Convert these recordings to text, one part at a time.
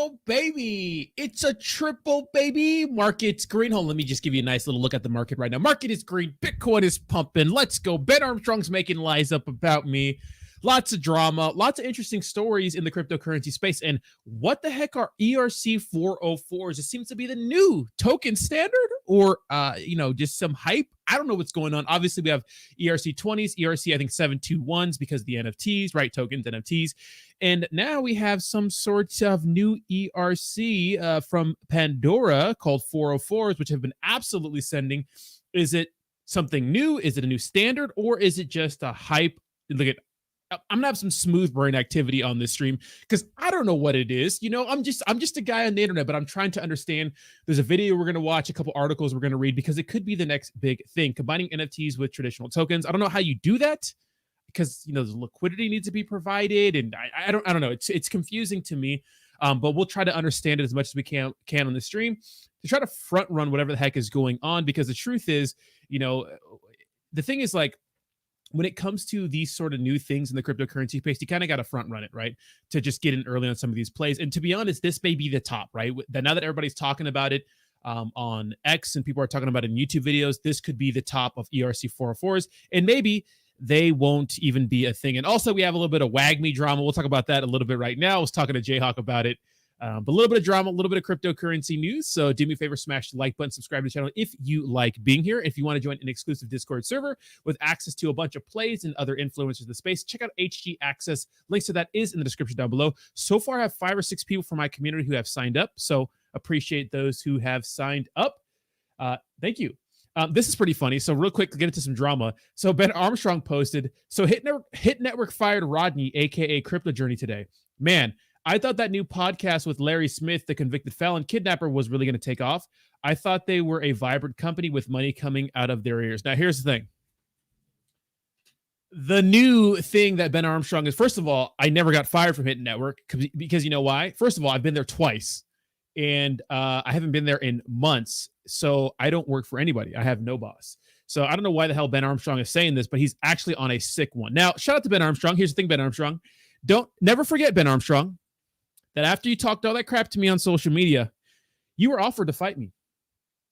go, baby. It's a triple, baby. Market's green. Hold on, let me just give you a nice little look at the market right now. Market is green. Bitcoin is pumping. Let's go. Ben Armstrong's making lies up about me. Lots of drama, lots of interesting stories in the cryptocurrency space. And what the heck are ERC-404s? It seems to be the new token standard, or just some hype. I don't know what's going on. Obviously, we have ERC-20s, ERC, I think 721s because the NFTs, right? Tokens, NFTs. And now we have some sorts of new ERC from Pandora called 404s, which have been absolutely sending. Is it something new? Is it a new standard? Or is it just a hype? Look at, I'm gonna have some smooth brain activity on this stream because I don't know what it is. I'm just a guy on the internet, but I'm trying to understand. There's a video we're gonna watch, a couple articles we're gonna read because it could be the next big thing. Combining NFTs with traditional tokens. I don't know how you do that because the liquidity needs to be provided, and I don't know. It's confusing to me. But we'll try to understand it as much as we can on the stream to try to front run whatever the heck is going on, because the truth is, the thing is, like, when it comes to these sort of new things in the cryptocurrency space, you kind of got to front run it, right? To just get in early on some of these plays. And to be honest, this may be the top, right? Now that everybody's talking about it on X and people are talking about it in YouTube videos, this could be the top of ERC 404s. And maybe they won't even be a thing. And also, we have a little bit of WAGME drama. We'll talk about that a little bit right now. I was talking to Jayhawk about it. But a little bit of drama, a little bit of cryptocurrency news. So do me a favor, smash the like button, subscribe to the channel if you like being here. If you want to join an exclusive Discord server with access to a bunch of plays and other influencers in the space, check out HG Access. Links to that is in the description down below. So far, I have 5 or 6 people from my community who have signed up. So appreciate those who have signed up. Thank you. This is pretty funny. So real quick, to get into some drama. So Ben Armstrong posted, so Hit Network fired Rodney, aka Crypto Journey, today. Man, I thought that new podcast with Larry Smith, the convicted felon kidnapper, was really going to take off. I thought they were a vibrant company with money coming out of their ears. Now, here's the thing. The new thing that Ben Armstrong is, first of all, I never got fired from Hit Network because you know why? First of all, I've been there twice, and I haven't been there in months, so I don't work for anybody. I have no boss. So I don't know why the hell Ben Armstrong is saying this, but he's actually on a sick one. Now, shout out to Ben Armstrong. Here's the thing, Ben Armstrong. Never forget, Ben Armstrong, that after you talked all that crap to me on social media, you were offered to fight me.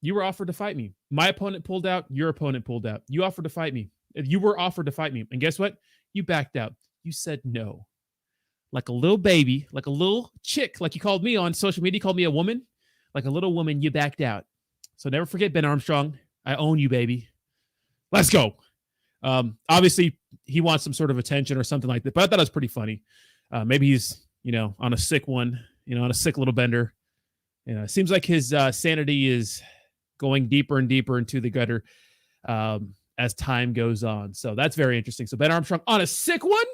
You were offered to fight me. My opponent pulled out. Your opponent pulled out. You offered to fight me. You were offered to fight me. And guess what? You backed out. You said no. Like a little baby, like a little chick, like you called me on social media, you called me a woman. Like a little woman, you backed out. So never forget, Ben Armstrong. I own you, baby. Let's go. Obviously, he wants some sort of attention or something like that. But I thought it was pretty funny. Maybe he's on a sick one, on a sick little bender. It seems like his sanity is going deeper and deeper into the gutter as time goes on. So that's very interesting. So Ben Armstrong on a sick one.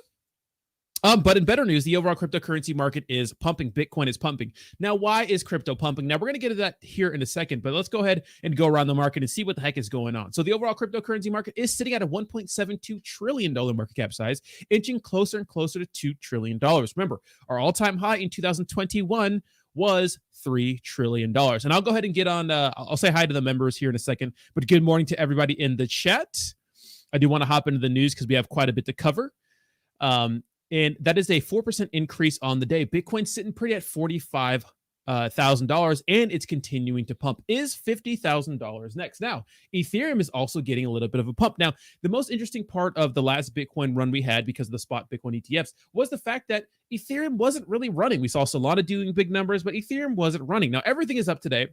But in better news, the overall cryptocurrency market is pumping. Bitcoin is pumping. Now, why is crypto pumping? Now, we're going to get to that here in a second, but let's go ahead and go around the market and see what the heck is going on. So the overall cryptocurrency market is sitting at a $1.72 trillion market cap size, inching closer and closer to $2 trillion. Remember, our all-time high in 2021 was $3 trillion. And I'll go ahead and get on, I'll say hi to the members here in a second, but good morning to everybody in the chat. I do want to hop into the news because we have quite a bit to cover. And that is a 4% increase on the day. Bitcoin's sitting pretty at $45,000, and it's continuing to pump. Is $50,000 next? Now, Ethereum is also getting a little bit of a pump. Now, the most interesting part of the last Bitcoin run we had, because of the spot Bitcoin ETFs, was the fact that Ethereum wasn't really running. We saw Solana doing big numbers, but Ethereum wasn't running. Now, everything is up today.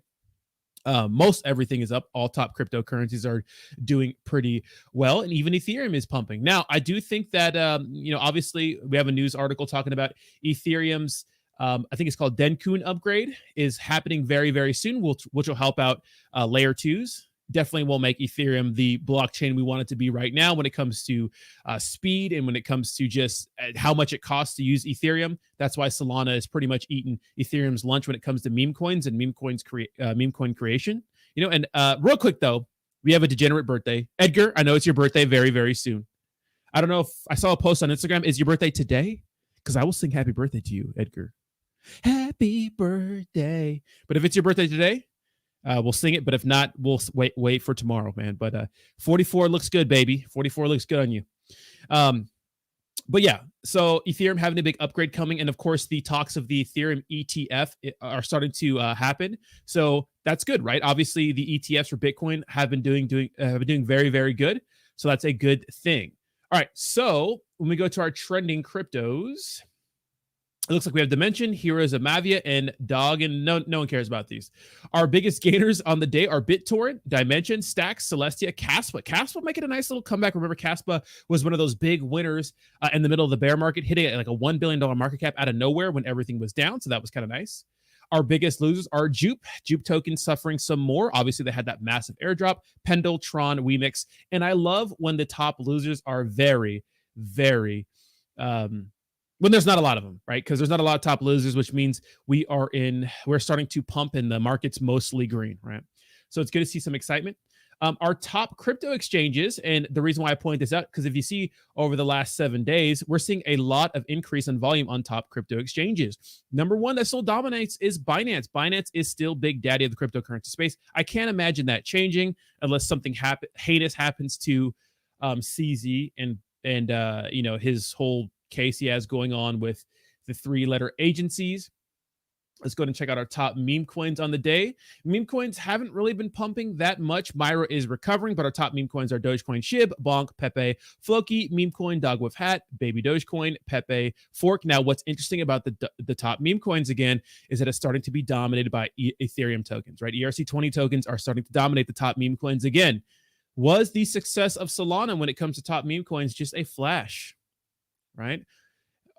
Most everything is up. All top cryptocurrencies are doing pretty well, and even Ethereum is pumping. Now, I do think that obviously we have a news article talking about Ethereum's I think it's called Denkun upgrade is happening very, very soon, which will help out layer 2s. Definitely will make Ethereum the blockchain we want it to be right now when it comes to speed and when it comes to just how much it costs to use Ethereum. That's why Solana is pretty much eating Ethereum's lunch when it comes to meme coins and meme coin creation. And real quick though, we have a degenerate birthday. Edgar, I know it's your birthday very, very soon. I don't know if I saw a post on Instagram. Is your birthday today? Because I will sing happy birthday to you, Edgar. Happy birthday. But if it's your birthday today, we'll sing it, but if not, we'll wait for tomorrow, man. But 44 looks good, baby. 44 looks good on you. But yeah, so Ethereum having a big upgrade coming, and of course the talks of the Ethereum ETF are starting to happen. So that's good, right? Obviously, the ETFs for Bitcoin have been doing very, very good. So that's a good thing. All right, so when we go to our trending cryptos, it looks like we have Dimension, Heroes of Mavia, and Dog, and no one cares about these. Our biggest gainers on the day are BitTorrent, Dimension, Stacks, Celestia, Caspa. Caspa making a nice little comeback. Remember, Caspa was one of those big winners in the middle of the bear market, hitting like a $1 billion market cap out of nowhere when everything was down. So that was kind of nice. Our biggest losers are Jupe token suffering some more. Obviously, they had that massive airdrop, Pendle, Tron, Wemix. And I love when the top losers are very, very, when there's not a lot of them, right? Because there's not a lot of top losers, which means we're starting to pump and the market's mostly green, right? So it's good to see some excitement. Our top crypto exchanges, and the reason why I point this out, because if you see over the last 7 days, we're seeing a lot of increase in volume on top crypto exchanges. Number one that still dominates is Binance. Binance is still big daddy of the cryptocurrency space. I can't imagine that changing unless something heinous happens to CZ and his whole case he has going on with the 3-letter agencies. Let's go ahead and check out our top meme coins on the day. Meme coins haven't really been pumping that much. Myra is recovering, but our top meme coins are Dogecoin, Shib, Bonk, Pepe, Floki, meme coin, Dog with Hat, Baby Dogecoin, Pepe, Fork. Now, what's interesting about the top meme coins again is that it's starting to be dominated by Ethereum tokens, right? ERC-20 tokens are starting to dominate the top meme coins again. Was the success of Solana when it comes to top meme coins just a flash? Right?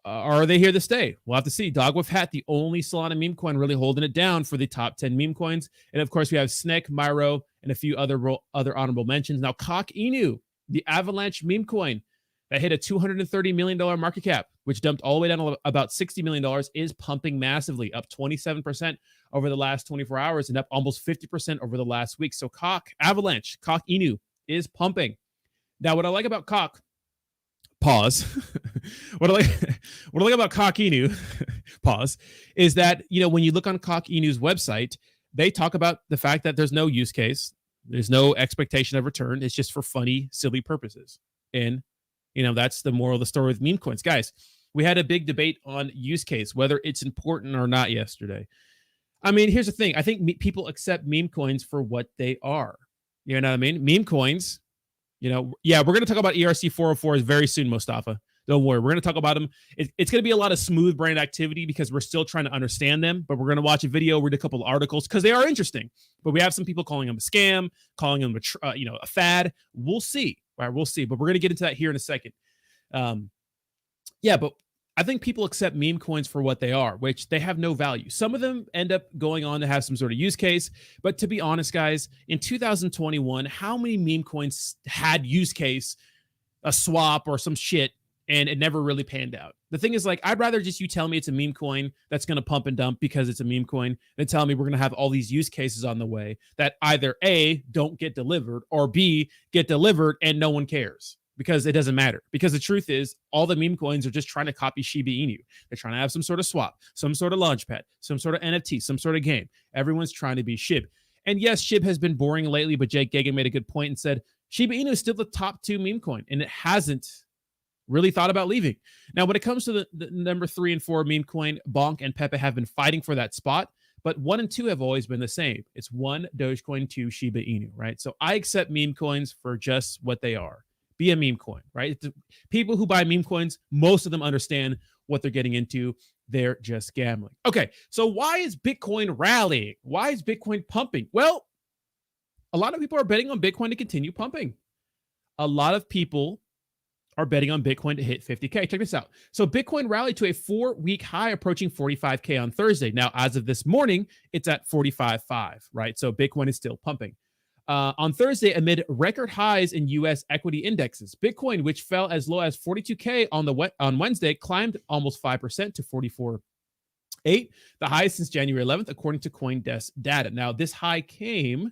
Are they here to stay? We'll have to see. Dog with Hat, the only Solana meme coin really holding it down for the top 10 meme coins. And of course, we have Snek, Myro, and a few other honorable mentions. Now, Cock Inu, the Avalanche meme coin that hit a $230 million market cap, which dumped all the way down to about $60 million, is pumping massively, up 27% over the last 24 hours and up almost 50% over the last week. So Avalanche, Cock Inu is pumping. Now, what I like about Cock, pause. What I like about Cock Inu, pause, is that, when you look on Cock Inu's website, they talk about the fact that there's no use case, there's no expectation of return. It's just for funny, silly purposes. And, that's the moral of the story with meme coins. Guys, we had a big debate on use case, whether it's important or not yesterday. I mean, here's the thing. I think people accept meme coins for what they are. You know what I mean? Meme coins, we're going to talk about ERC-404 very soon, Mustafa. Don't worry. We're going to talk about them. It's going to be a lot of smooth brain activity because we're still trying to understand them, but we're going to watch a video, read a couple of articles because they are interesting. But we have some people calling them a scam, calling them a fad. We'll see. Right? We'll see. But we're going to get into that here in a second. But I think people accept meme coins for what they are, which they have no value. Some of them end up going on to have some sort of use case. But to be honest, guys, in 2021, how many meme coins had use case, a swap or some shit, and it never really panned out? The thing is, I'd rather just you tell me it's a meme coin that's going to pump and dump because it's a meme coin than tell me we're going to have all these use cases on the way that either A, don't get delivered, or B, get delivered and no one cares. Because it doesn't matter. Because the truth is, all the meme coins are just trying to copy Shiba Inu. They're trying to have some sort of swap, some sort of launchpad, some sort of NFT, some sort of game. Everyone's trying to be SHIB. And yes, SHIB has been boring lately, but Jake Gagan made a good point and said, Shiba Inu is still the top 2 meme coin, and it hasn't really thought about leaving. Now, when it comes to the number 3 and 4 meme coin, Bonk and Pepe have been fighting for that spot, but 1 and 2 have always been the same. It's 1 Dogecoin, 2 Shiba Inu, right? So I accept meme coins for just what they are. Be a meme coin, right? The people who buy meme coins, most of them understand what they're getting into. They're just gambling. Okay, so why is Bitcoin rallying? Why is Bitcoin pumping? Well, a lot of people are betting on Bitcoin to continue pumping. A lot of people are betting on Bitcoin to hit 50K. Check this out. So Bitcoin rallied to a 4-week high approaching 45K on Thursday. Now, as of this morning, it's at 45.5, right? So Bitcoin is still pumping. On Thursday, amid record highs in U.S. equity indexes, Bitcoin, which fell as low as 42K on Wednesday, climbed almost 5% to 44.8, the highest since January 11th, according to CoinDesk data. Now, this high came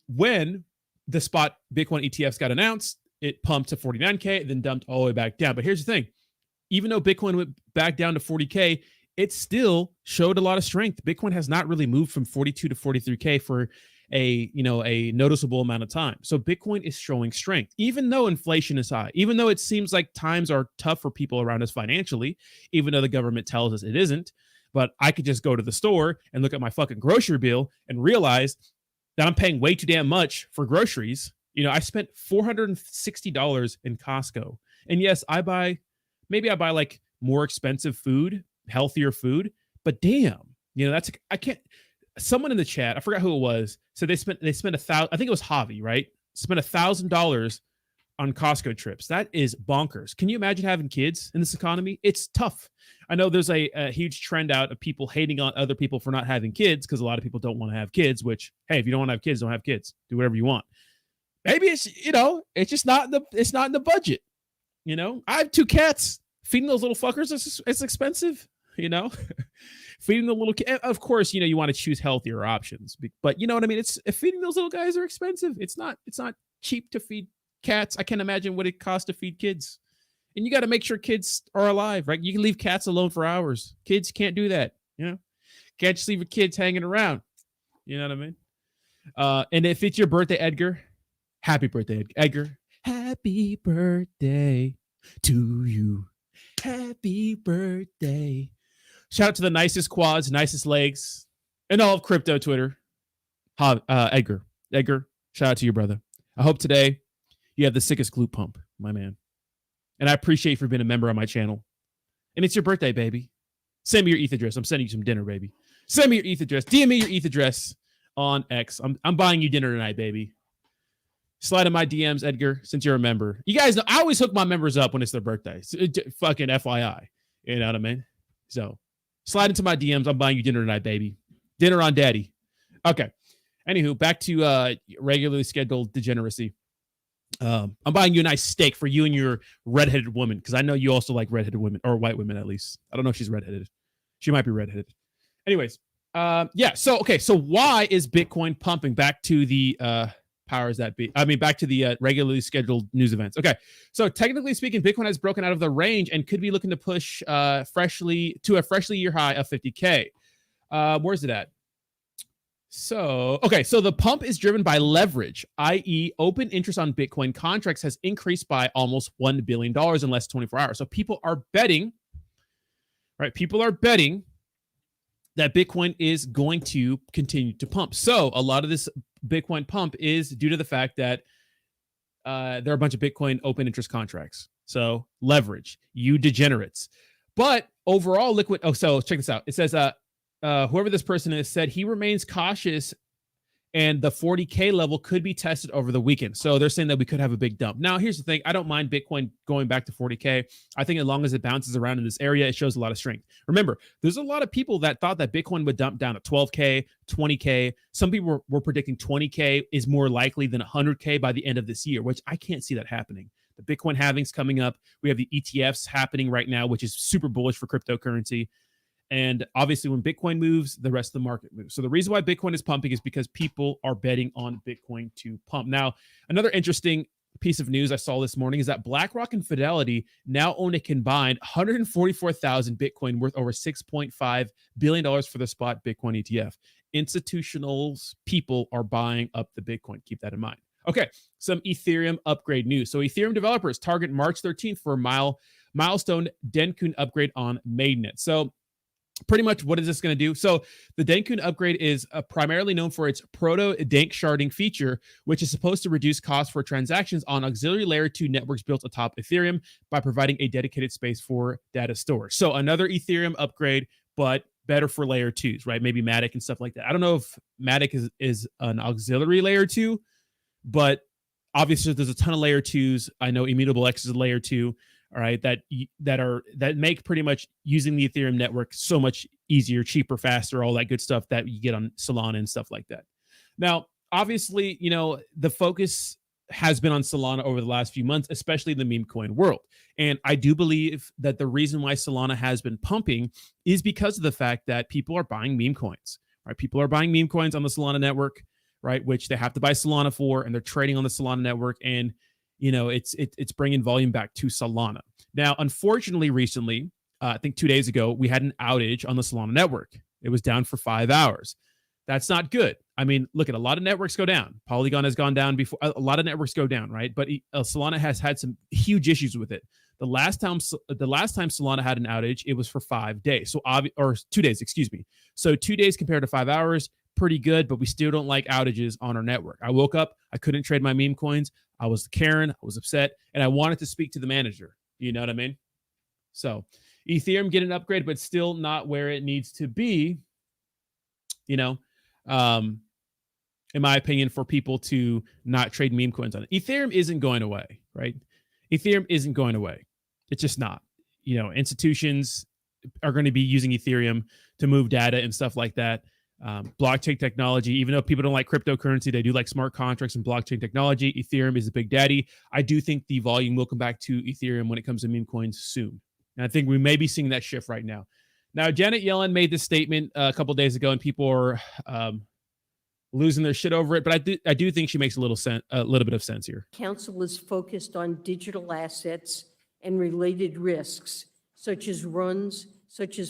when the spot Bitcoin ETFs got announced. It pumped to 49K, then dumped all the way back down. But here's the thing. Even though Bitcoin went back down to 40K, it still showed a lot of strength. Bitcoin has not really moved from 42 to 43K for a noticeable amount of time. So Bitcoin is showing strength, even though inflation is high, even though it seems like times are tough for people around us financially, even though the government tells us it isn't. But I could just go to the store and look at my fucking grocery bill and realize that I'm paying way too damn much for groceries. I spent $460 in Costco. And yes, I buy like more expensive food, healthier food, but damn, I can't. Someone in the chat, I forgot who it was, said they spent $1,000. I think it was Javi, right? Spent $1,000 on Costco trips. That is bonkers. Can you imagine having kids in this economy? It's tough. I know there's a huge trend out of people hating on other people for not having kids because a lot of people don't want to have kids. Which, hey, if you don't want to have kids, don't have kids. Do whatever you want. Maybe it's it's just not in the budget. I have 2 cats. Feeding those little fuckers is expensive. Feeding the little kid, of course, you want to choose healthier options, but you know what I mean? It's feeding those little guys are expensive. It's not cheap to feed cats. I can't imagine what it costs to feed kids. And you got to make sure kids are alive, right? You can leave cats alone for hours. Kids can't do that. Can't just leave your kids hanging around. You know what I mean? And if it's your birthday, Edgar, happy birthday, Edgar. Happy birthday to you. Happy birthday. Shout out to the nicest quads, nicest legs, and all of crypto Twitter. Edgar, shout out to you, brother. I hope today you have the sickest glute pump, my man. And I appreciate you for being a member on my channel. And it's your birthday, baby. Send me your ETH address. I'm sending you some dinner, baby. Send me your ETH address. DM me your ETH address on X. I'm buying you dinner tonight, baby. Slide in my DMs, Edgar, since you're a member. You guys know I always hook my members up when it's their birthday. So, fucking FYI. You know what I mean? So slide into my DMs. I'm buying you dinner tonight, baby. Dinner on daddy. Okay. Anywho, back to regularly scheduled degeneracy. I'm buying you a nice steak for you and your redheaded woman, because I know you also like redheaded women, or white women at least. I don't know if she's redheaded. She might be redheaded. Anyways, yeah. So why is Bitcoin pumping? Back to the powers that be. I mean, back to the regularly scheduled news events. Okay. So technically speaking, Bitcoin has broken out of the range and could be looking to push freshly year high of 50K. Where's it at? So the pump is driven by leverage, i.e. open interest on Bitcoin contracts has increased by almost $1 billion in less than 24 hours. So people are betting, right? People are betting that Bitcoin is going to continue to pump. So a lot of this Bitcoin pump is due to the fact that there are a bunch of Bitcoin open interest contracts. So leverage, you degenerates. But overall liquid, so check this out. It says, whoever this person is said he remains cautious and the 40K level could be tested over the weekend. So they're saying that we could have a big dump. Now, here's the thing. I don't mind Bitcoin going back to 40K. I think as long as it bounces around in this area, it shows a lot of strength. Remember, there's a lot of people that thought that Bitcoin would dump down to 12K, 20K. Some people were predicting 20K is more likely than 100K by the end of this year, which I can't see that happening. The Bitcoin halving's coming up. We have the ETFs happening right now, which is super bullish for cryptocurrency. And obviously, when Bitcoin moves, the rest of the market moves. So the reason why Bitcoin is pumping is because people are betting on Bitcoin to pump. Now, another interesting piece of news I saw this morning is that BlackRock and Fidelity now own a combined 144,000 Bitcoin worth over $6.5 billion for the spot Bitcoin ETF. Institutional people are buying up the Bitcoin. Keep that in mind. Okay, some Ethereum upgrade news. So Ethereum developers target March 13th for a milestone Denkun upgrade on mainnet. So pretty much what is this going to do? So the Denkun upgrade is primarily known for its proto-dank sharding feature, which is supposed to reduce costs for transactions on auxiliary layer 2 networks built atop Ethereum by providing a dedicated space for data storage. So another Ethereum upgrade, but better for layer 2s, right? Maybe Matic and stuff like that. I don't know if Matic is an auxiliary layer 2, but obviously there's a ton of layer 2s. I know Immutable X is a layer 2. All right, that make pretty much using the Ethereum network so much easier, cheaper, faster, all that good stuff that you get on Solana and stuff like that. Now, obviously, the focus has been on Solana over the last few months, especially in the meme coin world. And I do believe that the reason why Solana has been pumping is because of the fact that people are buying meme coins. Right, people are buying meme coins on the Solana network, right, which they have to buy Solana for, and they're trading on the Solana network, and it's bringing volume back to Solana. Now, unfortunately, recently, I think 2 days ago, we had an outage on the Solana network. It was down for 5 hours. That's not good. I mean, look at a lot of networks go down. Polygon has gone down before. A lot of networks go down, right? But Solana has had some huge issues with it. The last time Solana had an outage, it was for 5 days. So or 2 days, excuse me. So 2 days compared to 5 hours, pretty good. But we still don't like outages on our network. I woke up, I couldn't trade my meme coins. I was Karen, I was upset, and I wanted to speak to the manager. You know what I mean? So Ethereum get an upgrade, but still not where it needs to be. You know. In my opinion, for people to not trade meme coins on it. Ethereum isn't going away, right? Ethereum isn't going away. It's just not. You know, institutions are going to be using Ethereum to move data and stuff like that. Blockchain technology, even though people don't like cryptocurrency, they do like smart contracts and blockchain technology. Ethereum is the big daddy. I do think the volume will come back to Ethereum when it comes to meme coins soon. And I think we may be seeing that shift right now. Now, Janet Yellen made this statement a couple of days ago, and people are losing their shit over it. But I do think she makes a little bit of sense here. Council is focused on digital assets and related risks, such as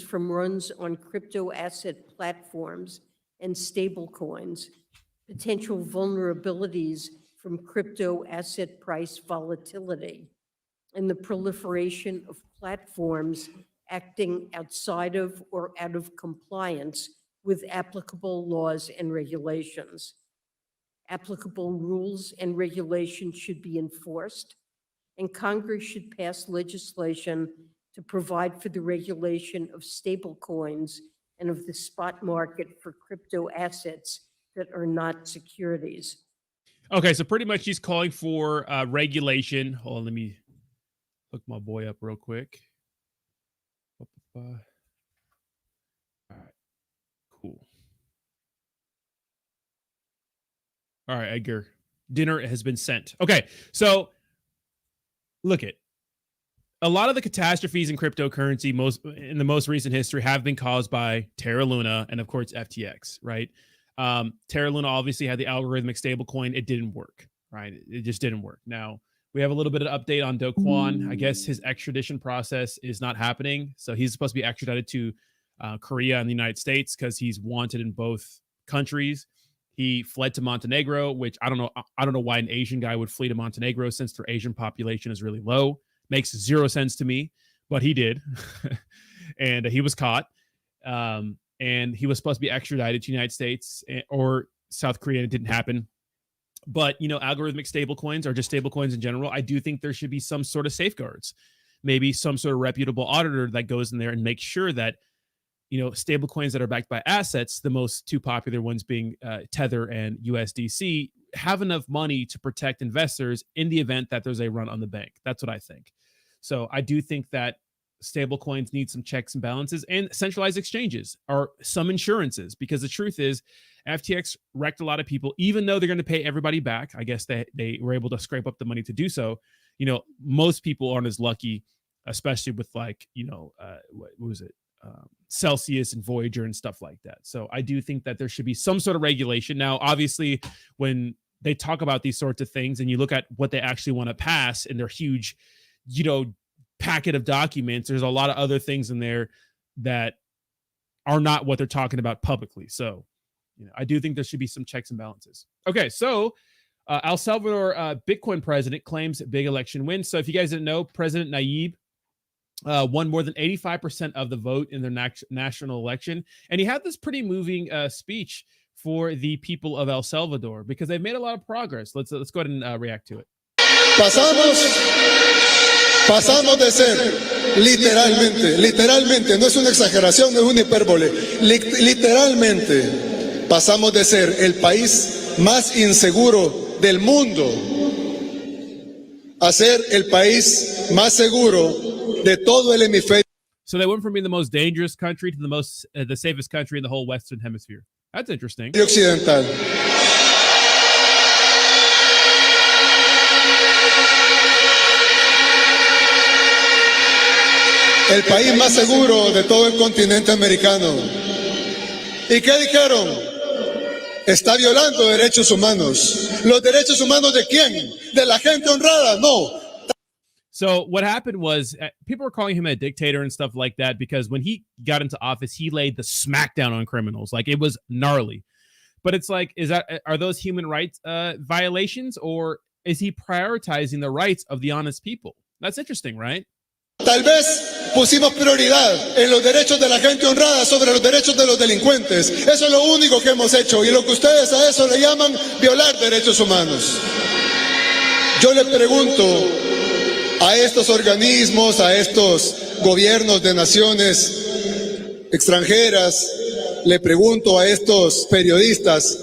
from runs on crypto asset platforms and stable coins, potential vulnerabilities from crypto asset price volatility, and the proliferation of platforms acting outside of or out of compliance with applicable laws and regulations. Applicable rules and regulations should be enforced, and Congress should pass legislation to provide for the regulation of stable coins and of the spot market for crypto assets that are not securities. Okay, so pretty much she's calling for regulation. Hold on, let me hook my boy up real quick. All right, cool. All right, Edgar, dinner has been sent. Okay, so look at a lot of the catastrophes in cryptocurrency in the most recent history have been caused by Terra Luna and, of course, FTX, right? Terra Luna obviously had the algorithmic stablecoin. It didn't work, right? It just didn't work. Now, we have a little bit of update on Do Kwon. I guess his extradition process is not happening. So he's supposed to be extradited to Korea and the United States because he's wanted in both countries. He fled to Montenegro, which I don't know why an Asian guy would flee to Montenegro since their Asian population is really low. Makes zero sense to me, but he did. And he was caught. And he was supposed to be extradited to the United States or South Korea, and it didn't happen. But, you know, algorithmic stablecoins or just stablecoins in general, I do think there should be some sort of safeguards. Maybe some sort of reputable auditor that goes in there and makes sure that, you know, stablecoins that are backed by assets, the most two popular ones being Tether and USDC, have enough money to protect investors in the event that there's a run on the bank. That's what I think. So I do think that stablecoins need some checks and balances and centralized exchanges or some insurances, because the truth is FTX wrecked a lot of people, even though they're going to pay everybody back. I guess they were able to scrape up the money to do so. You know, most people aren't as lucky, especially with like, you know, what was it? Celsius and Voyager and stuff like that. So I do think that there should be some sort of regulation. Now, obviously, when they talk about these sorts of things and you look at what they actually want to pass in their huge, you know, packet of documents, there's a lot of other things in there that are not what they're talking about publicly. So, you know, I do think there should be some checks and balances. Okay, so El Salvador Bitcoin president claims big election win. So if you guys didn't know, President Nayib won more than 85% of the vote in their national election. And he had this pretty moving speech for the people of El Salvador because they've made a lot of progress. Let's go ahead and react to it. Pasamos de ser literalmente, no es una exageración, no es una hipérbole, literalmente pasamos de ser el país más inseguro del mundo a ser el país más seguro de todo el hemisferio. So they went from being the most dangerous country to the safest country in the whole Western Hemisphere. That's interesting. Occidental. El país más seguro de todo el continente americano. ¿Y qué dijeron? Está violando derechos humanos. ¿Los derechos humanos de quién? ¿De la gente honrada? No. So what happened was people were calling him a dictator and stuff like that because when he got into office, he laid the smackdown on criminals. Like, it was gnarly. But it's like, are those human rights violations, or is he prioritizing the rights of the honest people? That's interesting, right? Tal vez pusimos prioridad en los derechos de la gente honrada sobre los derechos de los delincuentes. Eso es lo único que hemos hecho, y lo que ustedes a eso le llaman violar derechos humanos. Yo le pregunto a estos organismos, a estos gobiernos de naciones extranjeras, le pregunto a estos periodistas,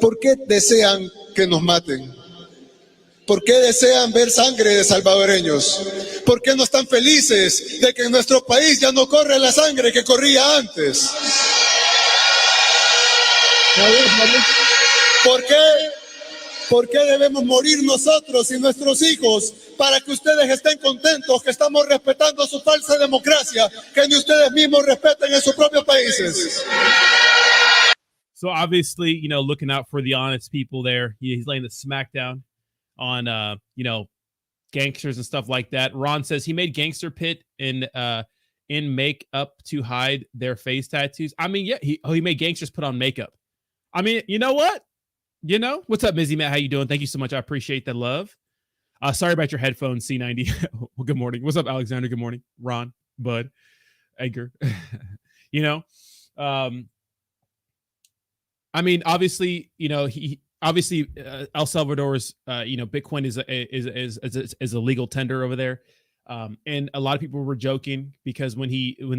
¿por qué desean que nos maten? ¿Por qué desean ver sangre de salvadoreños? ¿Por qué no están felices de que en nuestro país ya no corre la sangre que corría antes? ¿Por qué debemos morir nosotros y nuestros hijos para que ustedes estén contentos que estamos respetando su falsa democracia que ni ustedes mismos respeten en sus propios países? So obviously, looking out for the honest people there. He's laying the smackdown on gangsters and stuff like that. Ron says he made Gangster Pit in makeup to hide their face tattoos. I mean, yeah, he made gangsters put on makeup. I mean, you know what? What's up, Mizzy Matt? How you doing? Thank you so much. I appreciate the love. Sorry about your headphones, C90. Well, good morning. What's up, Alexander? Good morning. Ron, Bud, Edgar. I mean, obviously, El Salvador's, Bitcoin is a legal tender over there. And a lot of people were joking because when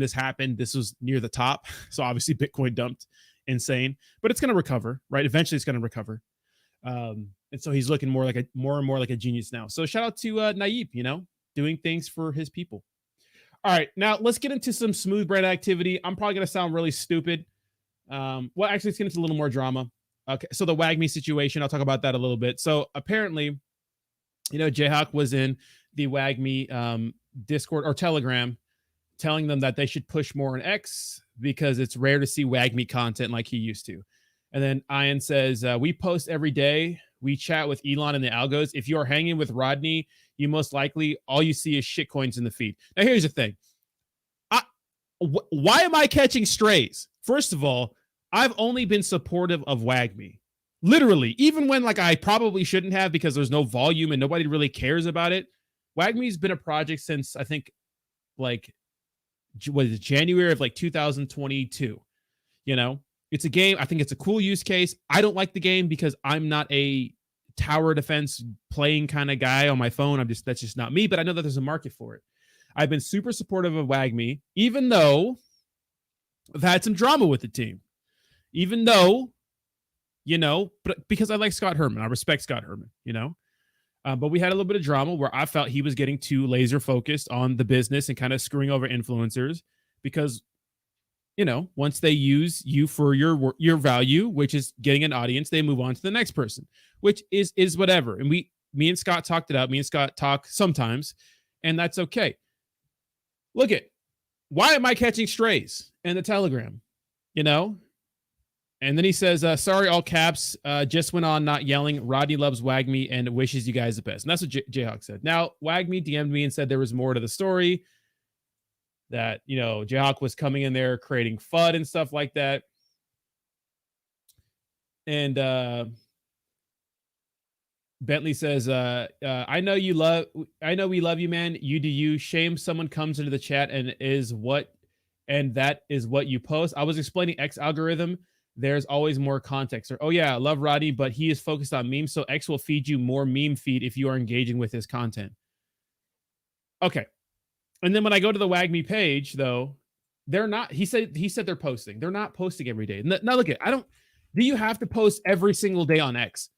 this happened, this was near the top. So obviously Bitcoin dumped insane, but it's going to recover, right? Eventually it's going to recover. And so he's looking more and more like a genius now. So shout out to Naib, doing things for his people. All right, now let's get into some smooth brand activity. I'm probably going to sound really stupid. Well, actually, let's get into a little more drama. Okay, so the WAGME situation, I'll talk about that a little bit. So apparently, Jayhawk was in the WAGME Discord or Telegram telling them that they should push more on X because it's rare to see WAGME content like he used to. And then Ian says, we post every day. We chat with Elon and the algos. If you're hanging with Rodney, you most likely, all you see is shitcoins in the feed. Now, here's the thing. Why am I catching strays? First of all, I've only been supportive of WAGME. Literally, even when I probably shouldn't have because there's no volume and nobody really cares about it. WAGME's been a project since I think January of 2022. It's a game. I think it's a cool use case. I don't like the game because I'm not a tower defense playing kind of guy on my phone. That's just not me, but I know that there's a market for it. I've been super supportive of WAGME, even though I've had some drama with the team. Even though, but because I like Scott Herman, I respect Scott Herman, but we had a little bit of drama where I felt he was getting too laser focused on the business and kind of screwing over influencers because, once they use you for your value, which is getting an audience, they move on to the next person, which is whatever. And me and Scott talked it out. Me and Scott talk sometimes, and that's okay. Look why am I catching strays in the Telegram? And then he says, sorry, all caps, just went on not yelling. Rodney loves WAGME and wishes you guys the best. And that's what Jayhawk said. Now, WAGME DM'd me and said there was more to the story, that, Jayhawk was coming in there creating FUD and stuff like that. And Bentley says, I know we love you, man. You do you. Shame someone comes into the chat and that is what you post. I was explaining X algorithm. There's always more context. Or, oh yeah, I love Rodney, but he is focused on memes. So X will feed you more meme feed if you are engaging with his content. Okay. And then when I go to the WAGME page, though, they're not, he said they're posting. They're not posting every day. Now look do you have to post every single day on X?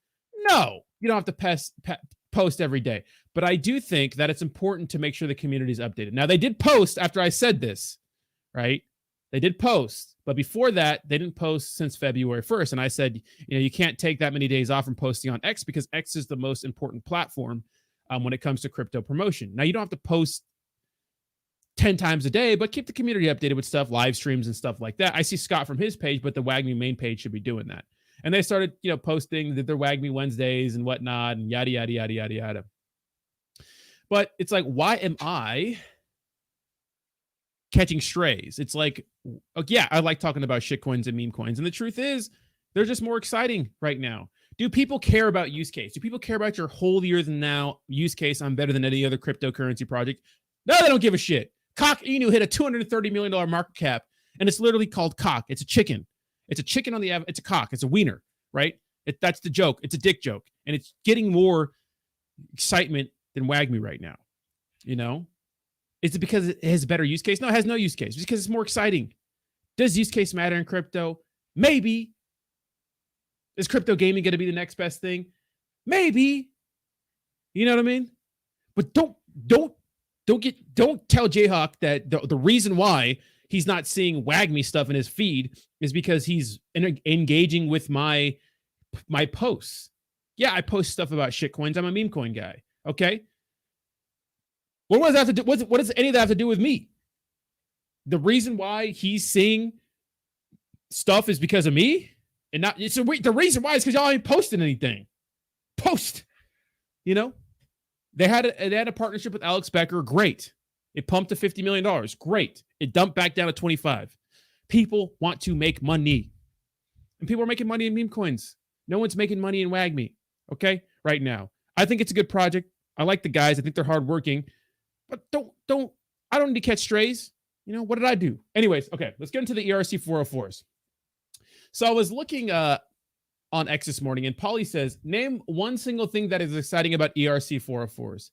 No, you don't have to post every day. But I do think that it's important to make sure the community is updated. Now they did post after I said this, right? They did post, but before that, they didn't post since February 1st. And I said, you can't take that many days off from posting on X because X is the most important platform when it comes to crypto promotion. Now, you don't have to post 10 times a day, but keep the community updated with stuff, live streams and stuff like that. I see Scott from his page, but the WAGME main page should be doing that. And they started, posting their WAGME Wednesdays and whatnot and yada, yada, yada, yada, yada. But it's why am I catching strays? It's yeah, I like talking about shitcoins and meme coins. And the truth is, They're just more exciting right now. Do people care about use case? Do people care about your holier than thou use case? I'm better than any other cryptocurrency project. No, they don't give a shit. Cock Inu hit a $230 million market cap, and it's literally called cock. It's a chicken. It's a chicken on the, it's a cock. It's a wiener, right? That's the joke. It's a dick joke. And it's getting more excitement than WAGMI right now. You know? Is it because it has a better use case? No, it has no use case. It's because it's more exciting. Does use case matter in crypto? Maybe. Is crypto gaming going to be the next best thing? Maybe. You know what I mean? But don't tell Jayhawk that the reason why he's not seeing WAGMI stuff in his feed is because he's engaging with my posts. Yeah, I post stuff about shitcoins. I'm a meme coin guy. Okay. What does that have to do? What does any of that have to do with me? The reason why he's seeing stuff is because of me, and not. So the reason why is because y'all ain't posting anything. Post. You know, they had a partnership with Alex Becker. Great. It pumped to $50 million. Great. It dumped back down to 25. People want to make money, and people are making money in meme coins. No one's making money in WAGMI. Okay, right now, I think it's a good project. I like the guys. I think they're hardworking. But I don't need to catch strays. You know, what did I do? Anyways, okay, let's get into the ERC-404s. So I was looking on X this morning, and Paulie says, name one single thing that is exciting about ERC-404s.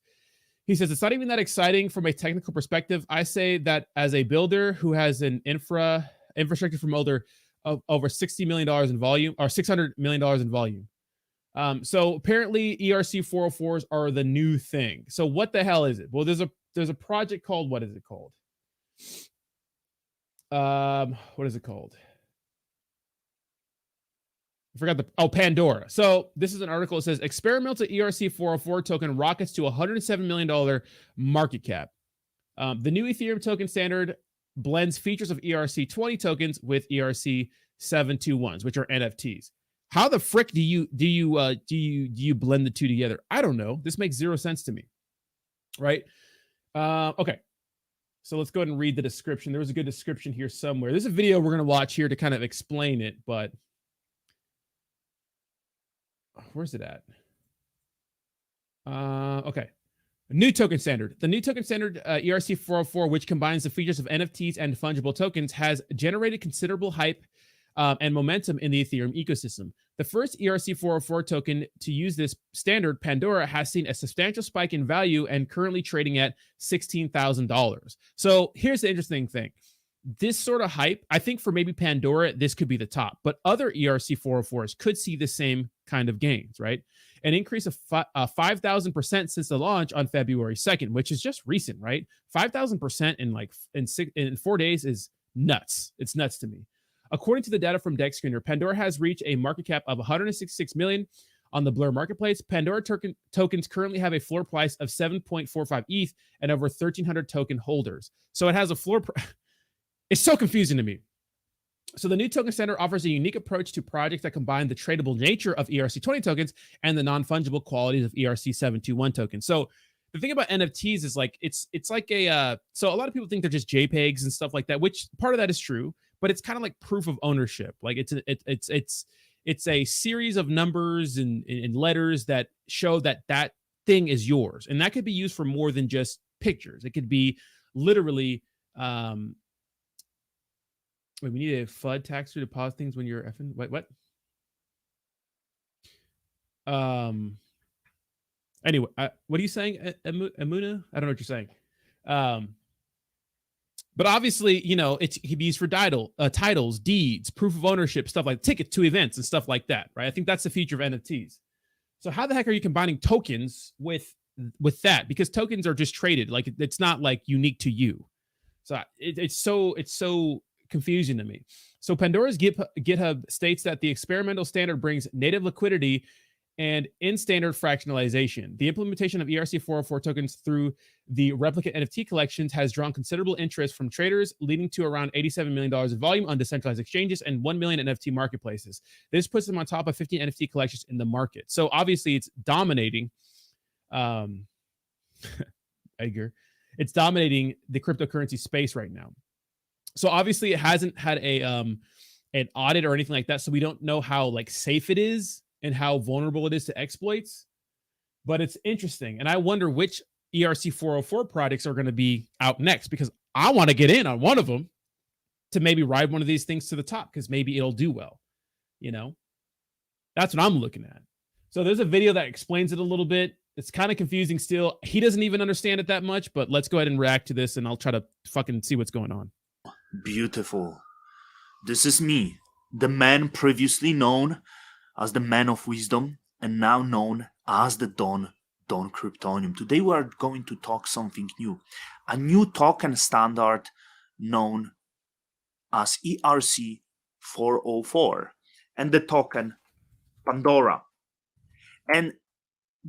He says, it's not even that exciting from a technical perspective. I say that as a builder who has an infrastructure from over $60 million in volume, or $600 million in volume. So apparently ERC-404s are the new thing. So what the hell is it? Well, there's a project called, what is it called? What is it called? I forgot Pandora. So this is an article that says experimental ERC-404 token rockets to $107 million market cap. The new Ethereum token standard blends features of ERC-20 tokens with ERC-721s, which are NFTs. How the frick do you blend the two together? I don't know. This makes zero sense to me. Right? Okay. So let's go ahead and read the description. There was a good description here somewhere. There's a video we're going to watch here to kind of explain it, but where's it at? Okay. New token standard. The new token standard ERC-404, which combines the features of NFTs and fungible tokens, has generated considerable hype and momentum in the Ethereum ecosystem. The first ERC-404 token to use this standard, Pandora, has seen a substantial spike in value and currently trading at $16,000. So here's the interesting thing. This sort of hype, I think for maybe Pandora, this could be the top, but other ERC-404s could see the same kind of gains, right? An increase of 5,000% since the launch on February 2nd, which is just recent, right? 5,000% in 4 days is nuts. It's nuts to me. According to the data from Dex Screener, Pandora has reached a market cap of $166 million on the Blur marketplace. Pandora tokens currently have a floor price of 7.45 ETH and over 1,300 token holders. So it has a floor. It's so confusing to me. So the new token standard offers a unique approach to projects that combine the tradable nature of ERC-20 tokens and the non-fungible qualities of ERC-721 tokens. So the thing about NFTs is like it's like so a lot of people think they're just JPEGs and stuff like that, which part of that is true, but it's kind of like proof of ownership. Like it's a series of numbers and letters that show that thing is yours, and that could be used for more than just pictures. It could be literally. Wait, we need a FUD tax to deposit things when you're effing. Wait, what? Anyway, what are you saying, Amuna? I don't know what you're saying. But obviously, you know, it can be used for titles, deeds, proof of ownership, stuff like tickets to events and stuff like that, right? I think that's the feature of NFTs. So how the heck are you combining tokens with that? Because tokens are just traded. Like it's not like unique to you. So it's so confusing to me. So Pandora's GitHub states that the experimental standard brings native liquidity and in-standard fractionalization. The implementation of ERC-404 tokens through the replicate NFT collections has drawn considerable interest from traders, leading to around $87 million in volume on decentralized exchanges and 1 million NFT marketplaces. This puts them on top of 15 NFT collections in the market. So obviously it's dominating, Edgar, it's dominating the cryptocurrency space right now. So obviously it hasn't had a an audit or anything like that, so we don't know how like safe it is and how vulnerable it is to exploits. But it's interesting, and I wonder which ERC-404 products are going to be out next, because I want to get in on one of them to maybe ride one of these things to the top, because maybe it'll do well. That's what I'm looking at. So there's a video that explains it a little bit. It's kind of confusing still. He doesn't even understand it that much, but let's go ahead and react to this, and I'll try to fucking see what's going on. Beautiful. This is me, the man previously known as the Man of Wisdom and now known as the Don Kryptonium. Today we are going to talk something new, a new token standard known as ERC-404 and the token Pandora. And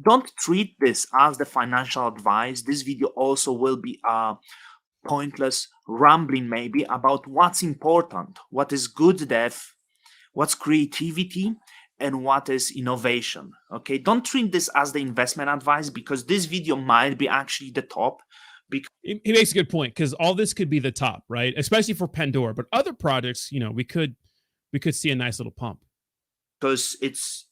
don't treat this as the financial advice. This video also will be a pointless rambling maybe about what's important, what is good dev, what's creativity, and what is innovation. Okay, don't treat this as the investment advice, because this video might be actually the top. He makes a good point, because all this could be the top, right? Especially for Pandora, but other projects, we could see a nice little pump, because it's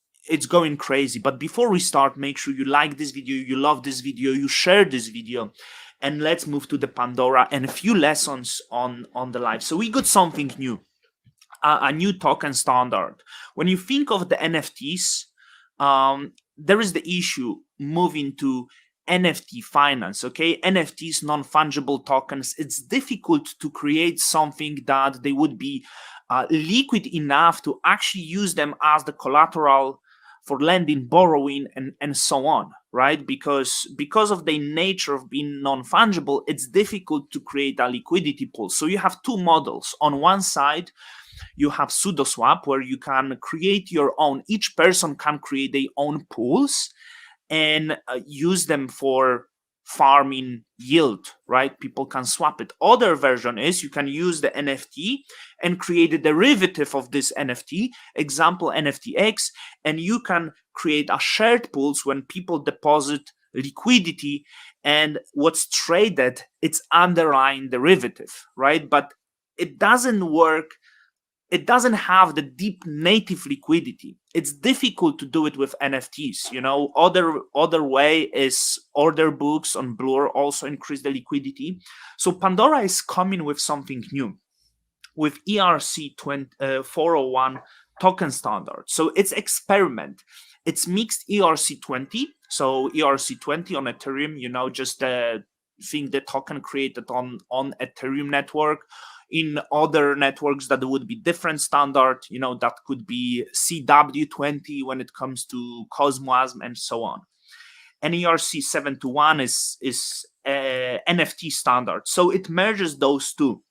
going crazy. But before we start, make sure you like this video, you love this video, you share this video, and let's move to the Pandora and a few lessons on the live. So we got something new, a new token standard. When you think of the NFTs, there is the issue moving to NFT finance. Okay, NFTs, non-fungible tokens. It's difficult to create something that they would be liquid enough to actually use them as the collateral for lending, borrowing, and so on, right? Because of the nature of being non-fungible, it's difficult to create a liquidity pool. So you have two models. On one side, you have SudoSwap, where you can create your own, each person can create their own pools and use them for farming yield, right? People can swap it. Other version is you can use the NFT and create a derivative of this NFT, example NFTX, and you can create a shared pools when people deposit liquidity, and what's traded, it's underlying derivative, right? But it doesn't work. It doesn't have the deep native liquidity. It's difficult to do it with NFTs. Other way is order books on Blur also increase the liquidity. So Pandora is coming with something new, with ERC-401 token standard. So it's experiment. It's mixed ERC-20. So ERC-20 on Ethereum, just the thing the token created on Ethereum network. In other networks that would be different standard, that could be CW20 when it comes to Cosmos and so on. And ERC-721 is NFT standard. So it merges those two.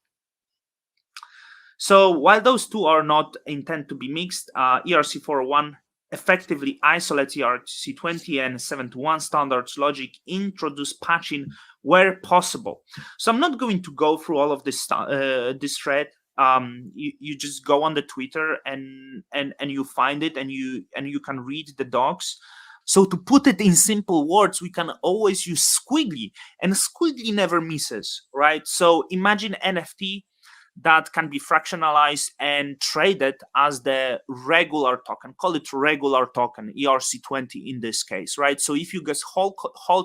So while those two are not intended to be mixed, ERC-401 effectively isolates ERC-20 and 721 standards logic, introduce patching where possible. So I'm not going to go through all of this this thread. You just go on the Twitter and you find it, and you can read the docs. So to put it in simple words, we can always use squiggly, and squiggly never misses, right? So imagine NFT that can be fractionalized and traded as the regular token. Call it regular token, ERC-20 in this case, right? So if you guess whole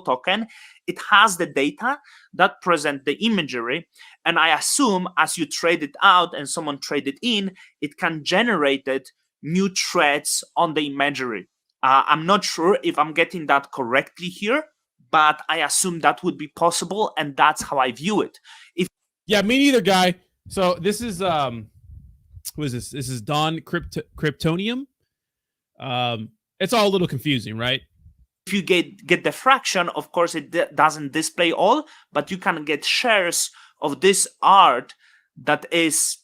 token, it has the data that present the imagery, and I assume as you trade it out and someone trade it in, it can generate new threads on the imagery. I'm not sure if I'm getting that correctly here, but I assume that would be possible, and that's how I view it. Yeah, me neither, guy. So this is who is this? This is Don Kryptonium. It's all a little confusing, right? If you get the fraction, of course it doesn't display all, but you can get shares of this art that is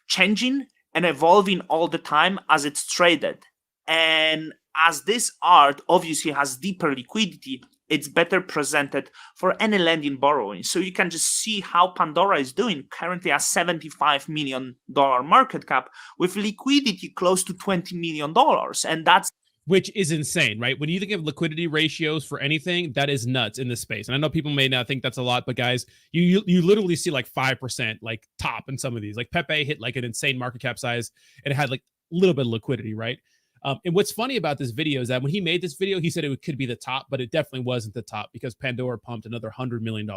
changing and evolving all the time as it's traded. And as this art obviously has deeper liquidity, it's better presented for any lending borrowing. So you can just see how Pandora is doing, currently a $75 million market cap with liquidity close to $20 million. And that's which is insane, right? When you think of liquidity ratios for anything, that is nuts in this space. And I know people may not think that's a lot, but guys, you literally see like 5% like top in some of these. Like Pepe hit like an insane market cap size and it had like a little bit of liquidity, right? And what's funny about this video is that when he made this video, he said it could be the top, but it definitely wasn't the top because Pandora pumped another $100 million.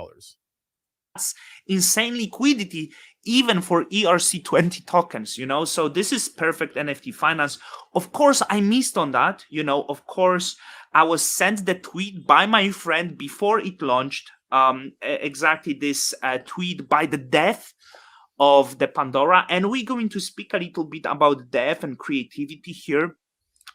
Insane liquidity even for ERC-20 tokens, you know. So this is perfect NFT finance. Of course I missed on that, you know. Of course I was sent the tweet by my friend before it launched, exactly this tweet by the dev of the Pandora, and we're going to speak a little bit about dev and creativity here.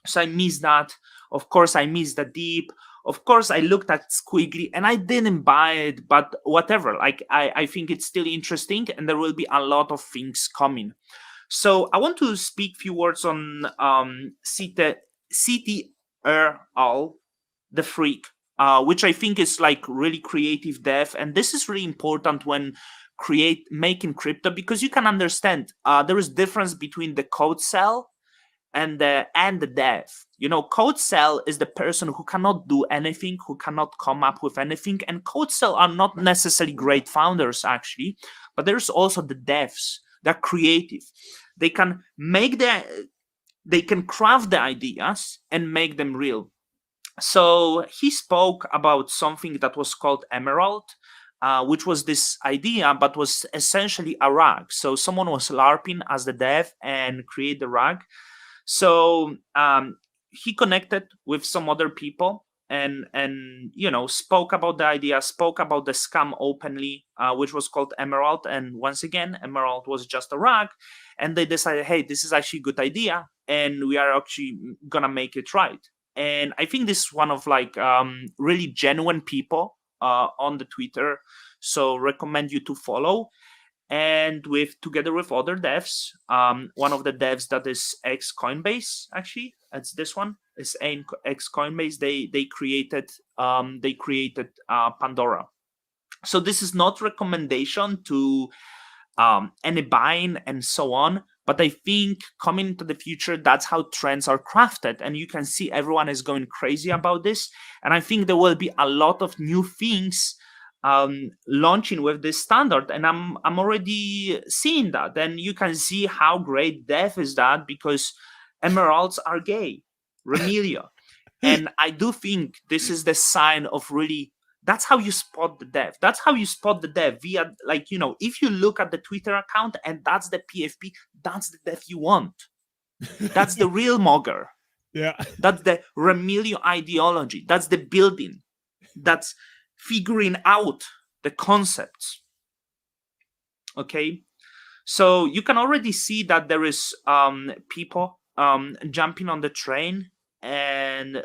So I missed that. Of course I missed the deep. Of course, I looked at Squiggly and I didn't buy it, but whatever. Like, I think it's still interesting and there will be a lot of things coming. So I want to speak a few words on CTRL, the freak, which I think is like really creative dev. And this is really important when making crypto, because you can understand there is difference between the code cell and the dev. You know, code cell is the person who cannot do anything, who cannot come up with anything, and code cell are not necessarily great founders actually, but there's also the devs. They're creative. They can craft the ideas and make them real. So he spoke about something that was called Emerald, which was this idea, but was essentially a rag. So someone was LARPing as the dev and create the rag. So he connected with some other people and you know, spoke about the idea, spoke about the scam openly, which was called Emerald. And once again, Emerald was just a rag, and they decided, hey, this is actually a good idea, and we are actually gonna make it right. And I think this is one of like really genuine people on the Twitter, so recommend you to follow. And together with other devs, one of the devs that is ex Coinbase, actually, it's this one, is ex Coinbase. They created Pandora. So this is not recommendation to any buying and so on, but I think coming into the future, that's how trends are crafted, and you can see everyone is going crazy about this. And I think there will be a lot of new things launching with this standard, and I'm already seeing that. And you can see how great dev is that, because emeralds are gay, Remelia. And I do think this is the sign of really, that's how you spot the dev. That's how you spot the dev via, like, you know, if you look at the Twitter account and that's the PFP, that's the dev you want. That's the real mogger. Yeah. That's the Remelia ideology. That's the building. That's figuring out the concepts. Okay, so you can already see that there is people jumping on the train, and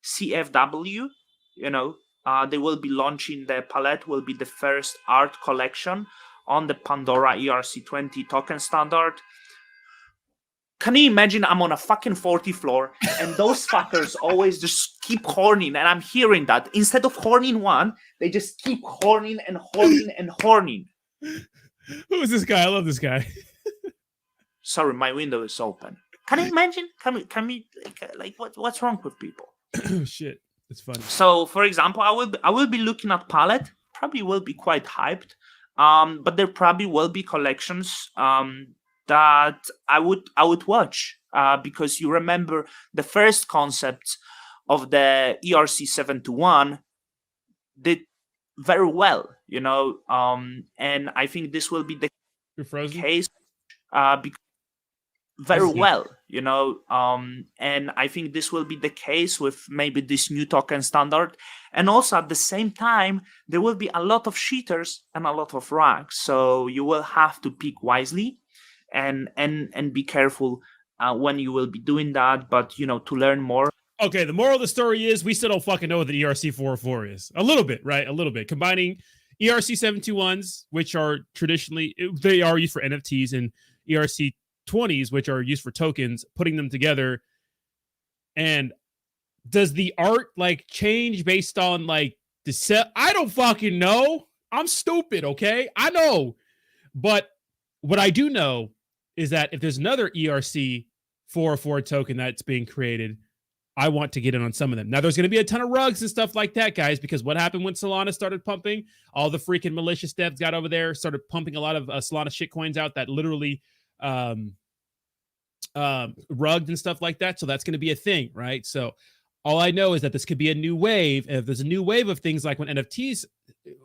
CFW, you know, they will be launching, the palette will be the first art collection on the Pandora ERC-20 token standard. Can you imagine I'm on a fucking 40th floor and those fuckers always just keep horning, and I'm hearing that. Instead of horning one, they just keep horning and horning and horning. Who is this guy? I love this guy. Sorry, my window is open. Can you imagine? Can we like what's wrong with people? Oh shit, it's funny. So for example, I will be looking at palette. Probably will be quite hyped. But there probably will be collections that I would watch, because you remember the first concept of the ERC-721 did very well, you know, and I think this will be the case very well, you know, and I think this will be the case with maybe this new token standard. And also at the same time, there will be a lot of cheaters and a lot of rags, so you will have to pick wisely and be careful when you will be doing that. But you know, to learn more. Okay, the moral of the story is we still don't fucking know what the ERC-404 is. A little bit, right? A little bit. Combining ERC-721s, which are traditionally, they are used for NFTs, and ERC-20s, which are used for tokens, putting them together. And does the art like change based on like the set? I don't fucking know. I'm stupid, okay? I know. But what I do know is that if there's another ERC-404 token that's being created, I want to get in on some of them. Now, there's going to be a ton of rugs and stuff like that, guys, because what happened when Solana started pumping? All the freaking malicious devs got over there, started pumping a lot of Solana shitcoins out that literally rugged and stuff like that. So that's going to be a thing, right? So all I know is that this could be a new wave. And if there's a new wave of things like when NFTs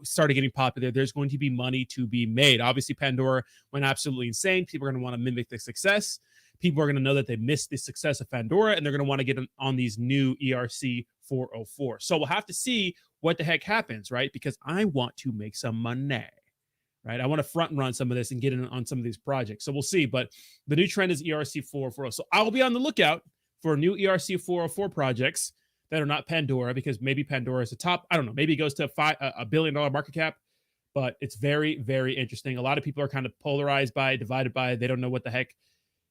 started getting popular, there's going to be money to be made. Obviously, Pandora went absolutely insane. People are going to want to mimic the success. People are going to know that they missed the success of Pandora, and they're going to want to get on these new ERC-404. So we'll have to see what the heck happens, right? Because I want to make some money, right? I want to front run some of this and get in on some of these projects. So we'll see. But the new trend is ERC-404. So I'll be on the lookout for new ERC-404 projects that are not Pandora, because maybe Pandora is the top. I don't know. Maybe it goes to a $1 billion market cap. But it's very, very interesting. A lot of people are kind of polarized by it, divided by it. They don't know what the heck,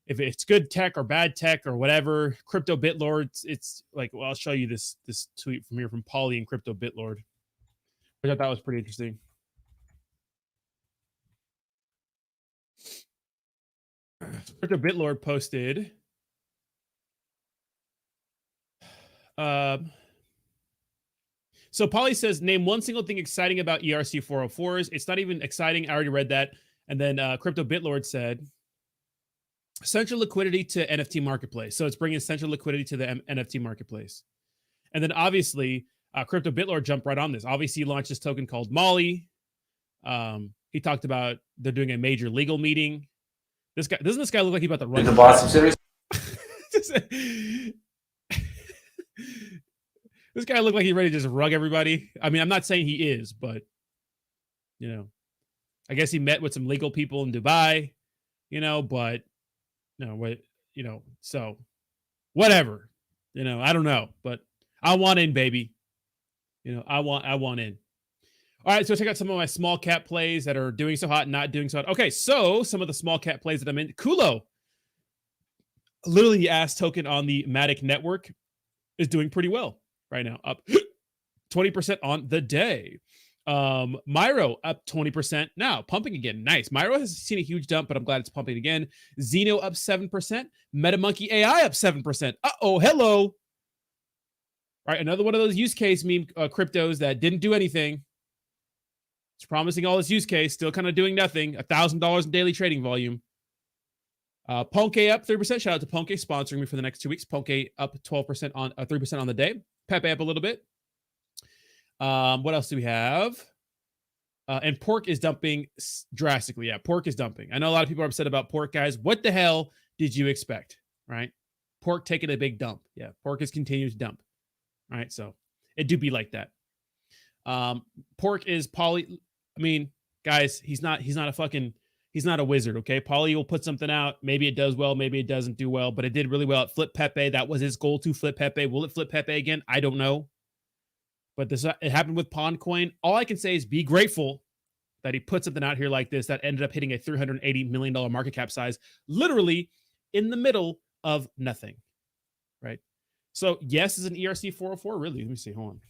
if it's good tech or bad tech or whatever. Crypto Bitlord, it's like, well, I'll show you this tweet from here from Polly and Crypto Bitlord, which I thought was pretty interesting. Crypto Bitlord posted so Polly says, name one single thing exciting about ERC-404s. It's not even exciting. I already read that. And then Crypto Bitlord said, central liquidity to NFT marketplace. So it's bringing central liquidity to the NFT marketplace. And then obviously, Crypto Bitlord jumped right on this. Obviously, he launched this token called Molly. He talked about they're doing a major legal meeting. This guy, doesn't this guy look like he's about to run? The boss of series. This guy looked like he's ready to just rug everybody. I mean, I'm not saying he is, but, you know, I guess he met with some legal people in Dubai, you know, but, no, what, you know, so whatever, you know, I don't know, but I want in, baby. You know, I want in. All right, so check out some of my small cap plays that are doing so hot and not doing so hot. Okay, so some of the small cap plays that I'm in. Kulo, literally the ass token on the Matic network, is doing pretty well right now, up 20% on the day. Myro up 20% now, pumping again. Nice. Myro has seen a huge dump, but I'm glad it's pumping again. Xeno up 7%. MetaMonkey AI up 7%. Uh-oh, hello. All right, another one of those use case meme cryptos that didn't do anything. It's promising all this use case, still kind of doing nothing. $1,000 in daily trading volume. Ponke up 3%. Shout out to Ponke sponsoring me for the next 2 weeks. Ponke up 12% on 3% on the day. Pepe up a little bit. What else do we have? And pork is dumping drastically. Yeah, pork is dumping. I know a lot of people are upset about pork, guys. What the hell did you expect? Right? Pork taking a big dump. Yeah, pork is continuing to dump. All right, so it do be like that. Pork is Polly. I mean, guys, he's not a wizard, okay? Polly will put something out. Maybe it does well, maybe it doesn't do well, but it did really well at Flip Pepe. That was his goal, to flip Pepe. Will it flip Pepe again? I don't know. But it happened with Pondcoin. All I can say is be grateful that he put something out here like this that ended up hitting a $380 million market cap size, literally in the middle of nothing, right? So yes is an ERC-404. Really? Let me see. Hold on.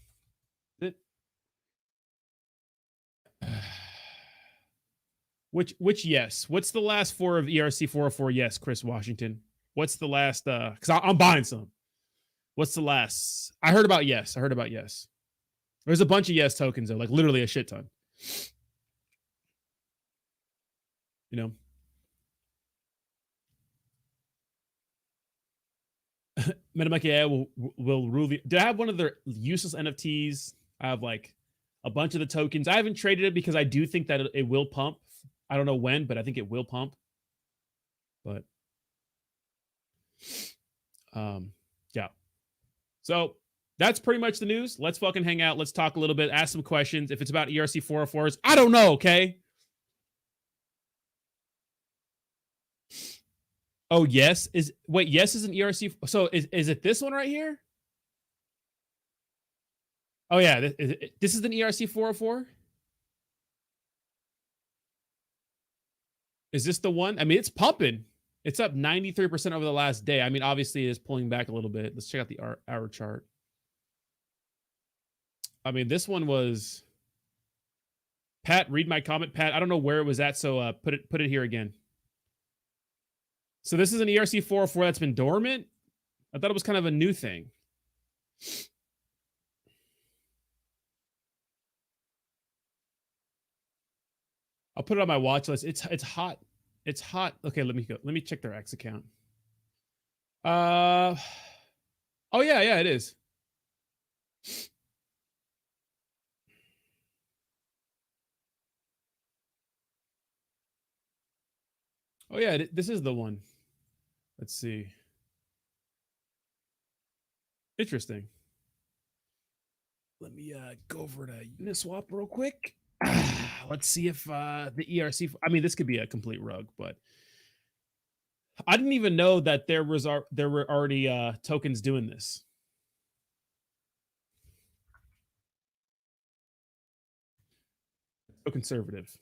Which yes? What's the last four of ERC-404? Yes, Chris Washington. What's the last? Because I'm buying some. What's the last? I heard about yes. There's a bunch of yes tokens though, like literally a shit ton. You know. MetaMonkey AI will rule the. Do I have one of their useless NFTs? I have like a bunch of the tokens. I haven't traded it because I do think that it will pump. I don't know when, but I think it will pump. But yeah. So that's pretty much the news. Let's fucking hang out. Let's talk a little bit. Ask some questions. If it's about ERC-404s, I don't know, okay? Oh, yes. Yes is an ERC. So is it this one right here? Oh, yeah. This is an ERC-404? Is this the one? I mean, it's pumping. It's up 93% over the last day. I mean, obviously, it is pulling back a little bit. Let's check out the hour chart. I mean, this one was... Pat, read my comment. Pat, I don't know where it was at, so put it here again. So this is an ERC-404 that's been dormant. I thought it was kind of a new thing. I'll put it on my watch list. It's hot. It's hot. Okay, let me go. Let me check their X account. Oh yeah, it is. Oh yeah, this is the one. Let's see. Interesting. Let me go over to Uniswap real quick. Let's see if the ERC. I mean, this could be a complete rug, but I didn't even know that there were already tokens doing this. So conservative.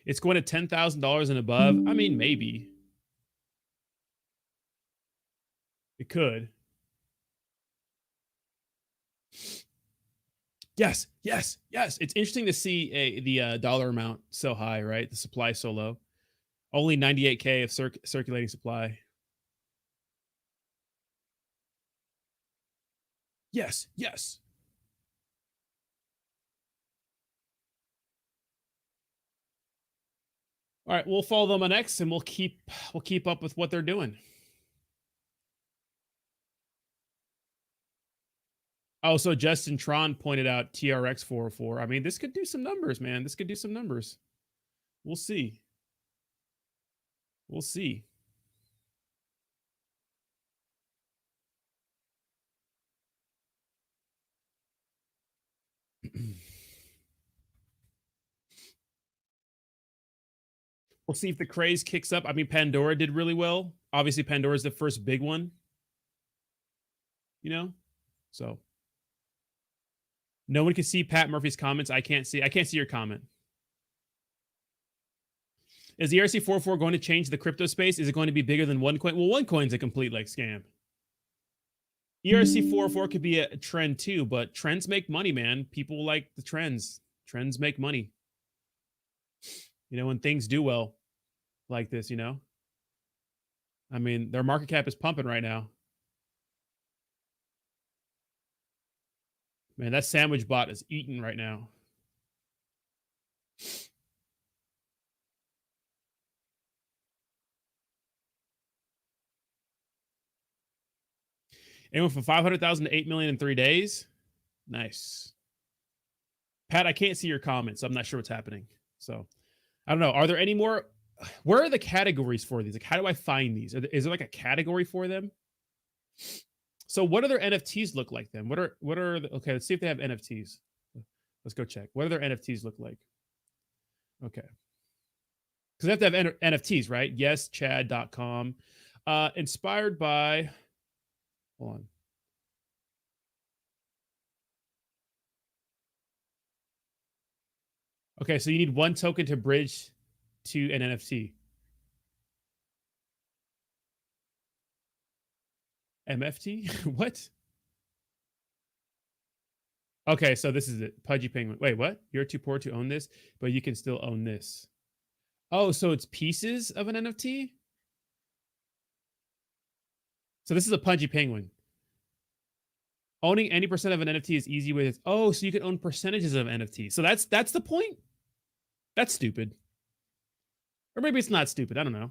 It's going to $10,000 and above. I mean, maybe it could. Yes. It's interesting to see the dollar amount so high, right? The supply so low. Only 98K of circulating supply. Yes. All right, we'll follow them on X, and we'll keep up with what they're doing. Oh, so Justin Tron pointed out TRX-404. I mean, this could do some numbers, man. This could do some numbers. We'll see. We'll see. We'll see if the craze kicks up. I mean, Pandora did really well. Obviously, Pandora's the first big one. You know? So no one can see Pat Murphy's comments. I can't see your comment. Is the ERC-404 going to change the crypto space? Is it going to be bigger than OneCoin? Well, OneCoin's a complete like scam. ERC-404 could be a trend too, but trends make money, man. People like the trends. Trends make money. You know, when things do well like this, you know? I mean, their market cap is pumping right now. Man, that sandwich bot is eating right now. It went from 500,000 to 8 million in 3 days. Nice. Pat, I can't see your comments, so I'm not sure what's happening. So I don't know. Are there any more? Where are the categories for these? Like, how do I find these? Is there like a category for them? So what do their NFTs look like then? Okay, let's see if they have NFTs. Let's go check. What do their NFTs look like? Okay. Because they have to have NFTs, right? Yes, Chad.com. Inspired by, hold on. Okay, so you need one token to bridge to an NFT. MFT? What? Okay, so this is it. Pudgy Penguin. Wait, what? You're too poor to own this, but you can still own this. Oh, so it's pieces of an NFT? So this is a Pudgy Penguin. Owning any percent of an NFT is easy with. Oh, so you can own percentages of NFT. So that's the point? That's stupid. Or maybe it's not stupid. I don't know.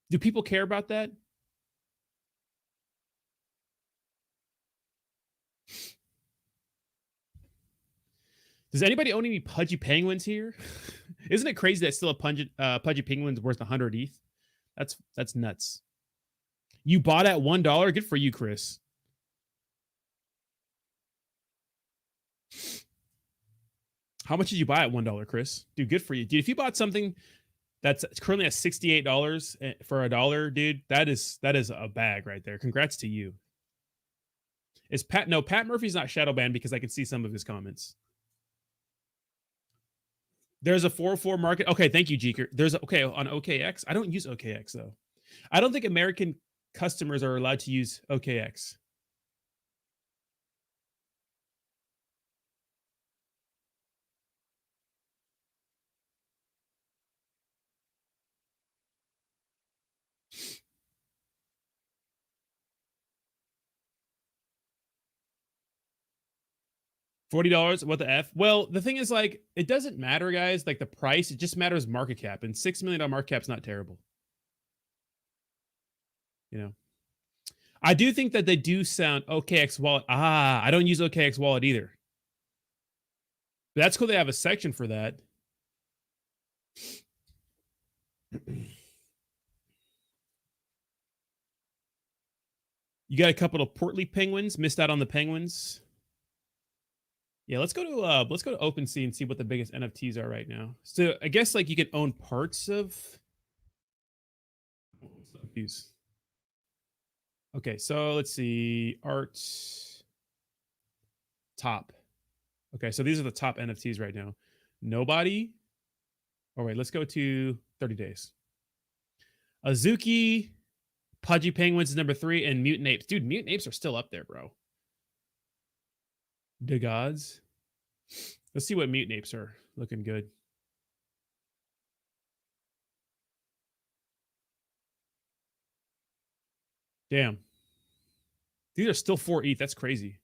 Do people care about that? Does anybody own any Pudgy Penguins here? Isn't it crazy that still a Pudgy Penguin's worth 100 ETH? That's nuts. You bought at $1? Good for you, Chris. How much did you buy at $1, Chris? Dude, good for you. Dude, if you bought something that's currently at $68 for $1, dude, that is a bag right there. Congrats to you. Is Pat? No, Pat Murphy's not shadow banned because I can see some of his comments. There's a 404 market. Okay, thank you, Jeeker. Okay on OKX. I don't use OKX though. I don't think American customers are allowed to use OKX. $40. What the F? Well, the thing is, like, it doesn't matter, guys. Like the price, it just matters market cap. And $6 million market cap's not terrible. You know, I do think that they do sound OKX wallet. Ah, I don't use OKX wallet either. But that's cool. They have a section for that. You got a couple of portly penguins. Missed out on the penguins. Yeah, let's go to OpenSea and see what the biggest NFTs are right now. So I guess like you can own parts of these. Okay, so let's see. Art top. Okay, so these are the top NFTs right now. Nobody. Oh wait, let's go to 30 days. Azuki, Pudgy Penguins is number 3, and Mutant Apes. Dude, Mutant Apes are still up there, bro. The gods. Let's see what Mutant Apes are looking good. Damn. These are still 4 ETH. That's crazy.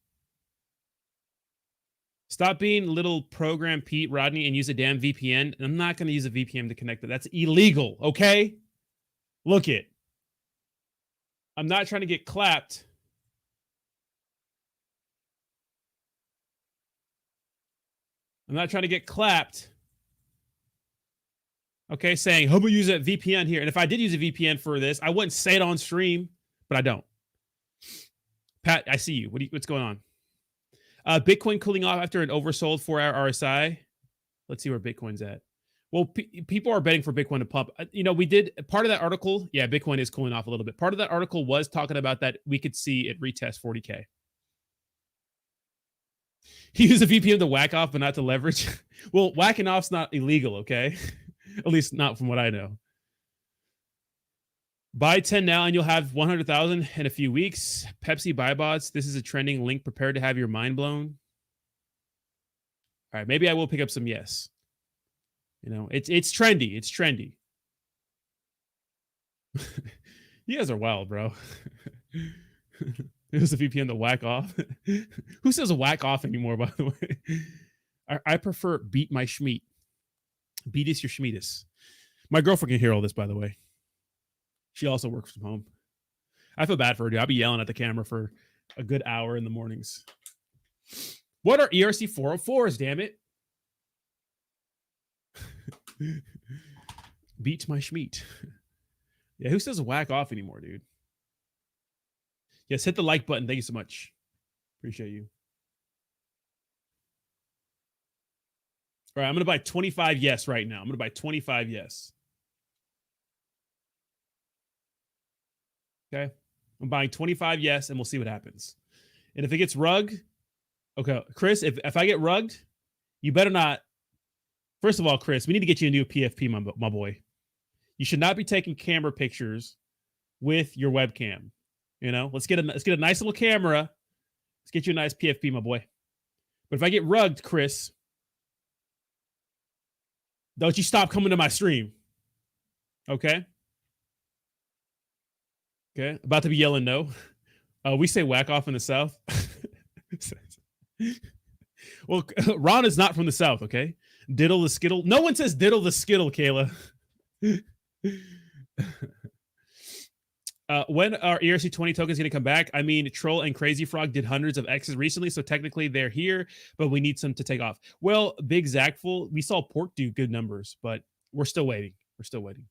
Stop being little program Pete, Rodney, and use a damn VPN. I'm not going to use a VPN to connect it. That's illegal, okay? Look it. I'm not trying to get clapped. I'm not trying to get clapped. Okay, saying, how about use a VPN here? And if I did use a VPN for this, I wouldn't say it on stream, but I don't. Pat, I see you. What's going on? Bitcoin cooling off after an oversold 4-hour RSI. Let's see where Bitcoin's at. Well, people are betting for Bitcoin to pump. You know, we did part of that article. Yeah, Bitcoin is cooling off a little bit. Part of that article was talking about that we could see it retest 40K. He used a VPN to whack off, but not to leverage. Well, whacking off's not illegal, okay? At least not from what I know. Buy 10 now and you'll have 100,000 in a few weeks. Pepsi buy bots. This is a trending link. Prepare to have your mind blown. All right, maybe I will pick up some yes. You know, it's trendy. It's trendy. You guys are wild, bro. There's a VPN to whack off. Who says whack off anymore, by the way? I prefer beat my schmeat. Beatus your schmeatus. My girlfriend can hear all this, by the way. She also works from home. I feel bad for her, dude. I'll be yelling at the camera for a good hour in the mornings. What are ERC-404s, damn it? Beat my schmeat. Yeah, who says whack off anymore, dude? Yes, hit the like button. Thank you so much. Appreciate you. All right, I'm going to buy 25 yes right now. I'm going to buy 25 yes. Okay. I'm buying 25 yes, and we'll see what happens. And if it gets rugged, okay, Chris, if I get rugged, you better not. First of all, Chris, we need to get you a new PFP, my boy. You should not be taking camera pictures with your webcam. You know, let's get a nice little camera. Let's get you a nice PFP, my boy. But if I get rugged, Chris, don't you stop coming to my stream. Okay? Okay, about to be yelling no. We say whack off in the South. Well, Ron is not from the South, okay? Diddle the skittle. No one says diddle the skittle, Kayla. When are ERC-20 tokens going to come back? I mean, Troll and Crazy Frog did hundreds of X's recently, so technically they're here, but we need some to take off. Well, Big Zachful, we saw Pork do good numbers, but we're still waiting. We're still waiting.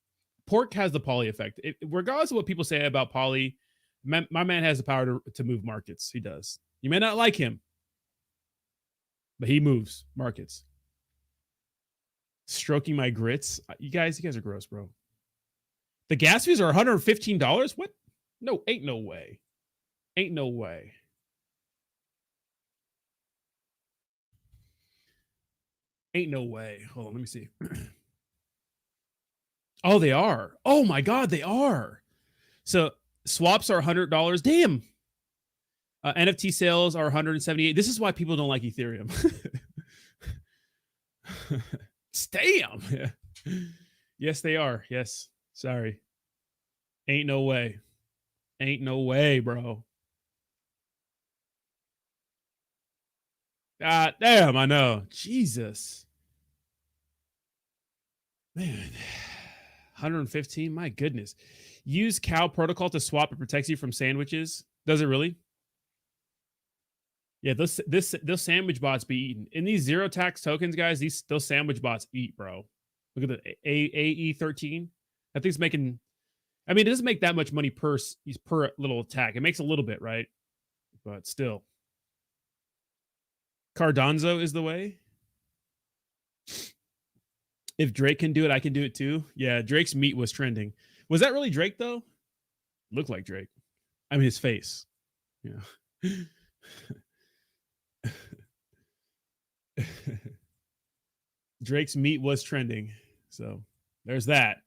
Pork has the poly effect. Regardless of what people say about poly, my man has the power to move markets. He does. You may not like him, but he moves markets. Stroking my grits. You guys are gross, bro. The gas fees are $115? What? No, ain't no way. Ain't no way. Ain't no way. Hold on, let me see. Oh, they are. Oh my God, they are. So swaps are $100. Damn. NFT sales are $178. This is why people don't like Ethereum. Damn. Yes, they are. Yes. Sorry. Ain't no way. Ain't no way, bro. Damn, I know. Jesus. Man. 115. My goodness. Use cow protocol to swap. It protects you from sandwiches. Does it really? Yeah, those sandwich bots be eating. In these zero tax tokens, guys, those sandwich bots eat, bro. Look at the AE13. That thing's making, I mean, it doesn't make that much money per little attack. It makes a little bit, right? But still. Cardonzo is the way. If Drake can do it, I can do it too. Yeah, Drake's meat was trending. Was that really Drake though? Looked like Drake. I mean, his face. Yeah. Drake's meat was trending. So there's that.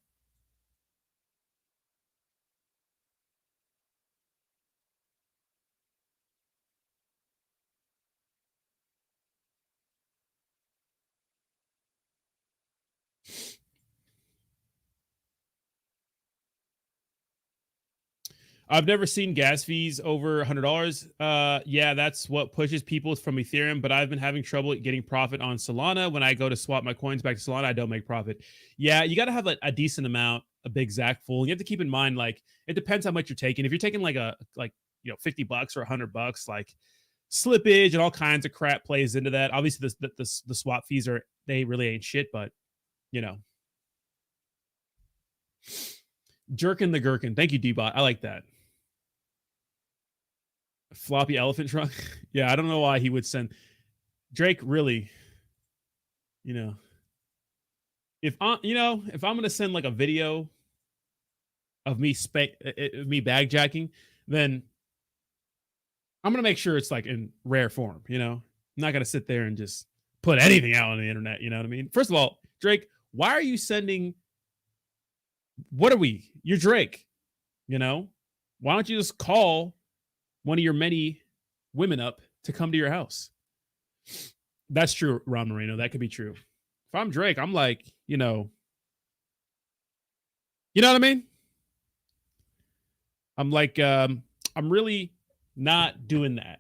I've never seen gas fees over $100. Yeah, that's what pushes people from Ethereum, but I've been having trouble getting profit on Solana. When I go to swap my coins back to Solana, I don't make profit. Yeah, you got to have a decent amount, a big Zach full. You have to keep in mind, like, it depends how much you're taking. If you're taking like $50 or $100, like slippage and all kinds of crap plays into that. Obviously, the swap fees they really ain't shit, but you know. Jerkin the Gherkin. Thank you, D-Bot. I like that. Floppy elephant trunk. Yeah, I don't know why he would send Drake. Really, if I'm gonna send like a video of me bag jacking, then I'm gonna make sure it's like in rare form. I'm not gonna sit there and just put anything out on the internet. You know what I mean? First of all, Drake, why are you sending? What are we? You're Drake. Why don't you just call one of your many women up to come to your house? That's true, Ron Moreno. That could be true. If I'm Drake, I'm like, you know what I mean? I'm like, I'm really not doing that,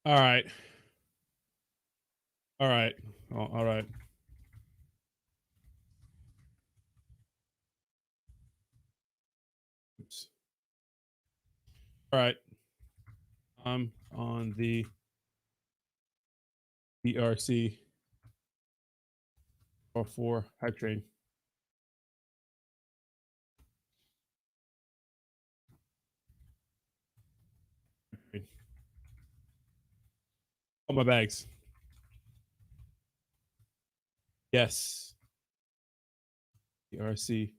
All right. All right. All right. Oops. All right. I'm on the ERC-404 hype train. All my bags. Yes. ERC.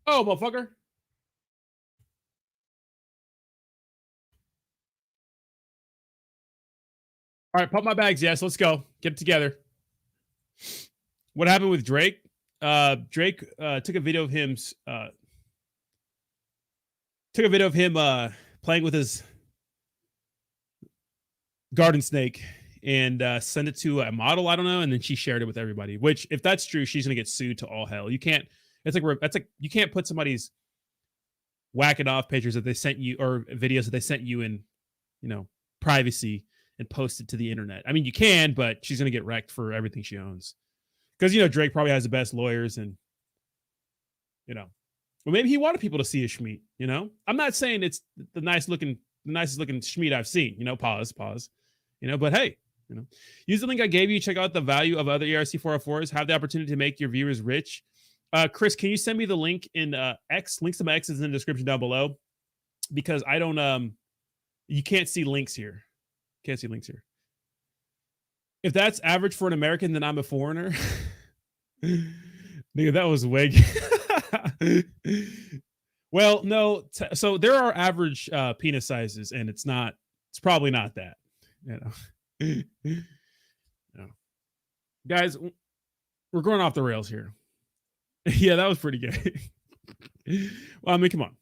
Oh, motherfucker. All right, pump my bags. Yes, let's go. Get it together. What happened with Drake? Drake took a video of him playing with his garden snake and sent it to a model, I don't know, and then she shared it with everybody. Which, if that's true, she's gonna get sued to all hell. You can't. You can't put somebody's whacking off pictures that they sent you or videos that they sent you in, privacy and post it to the internet. I mean, you can, but she's gonna get wrecked for everything she owns. Because Drake probably has the best lawyers, and well, maybe he wanted people to see his schmeat. I'm not saying it's the nicest looking schmeat I've seen. Pause. But hey, use the link I gave you. Check out the value of other ERC-404s. Have the opportunity to make your viewers rich. Chris, can you send me the link in X? Links to my X is in the description down below, because I don't you can't see links here. If that's average for an American, then I'm a foreigner. Nigga, that was way. Well, no. So there are average penis sizes, and it's probably not that. No. Guys, we're going off the rails here. Yeah, that was pretty good. Well, I mean, come on.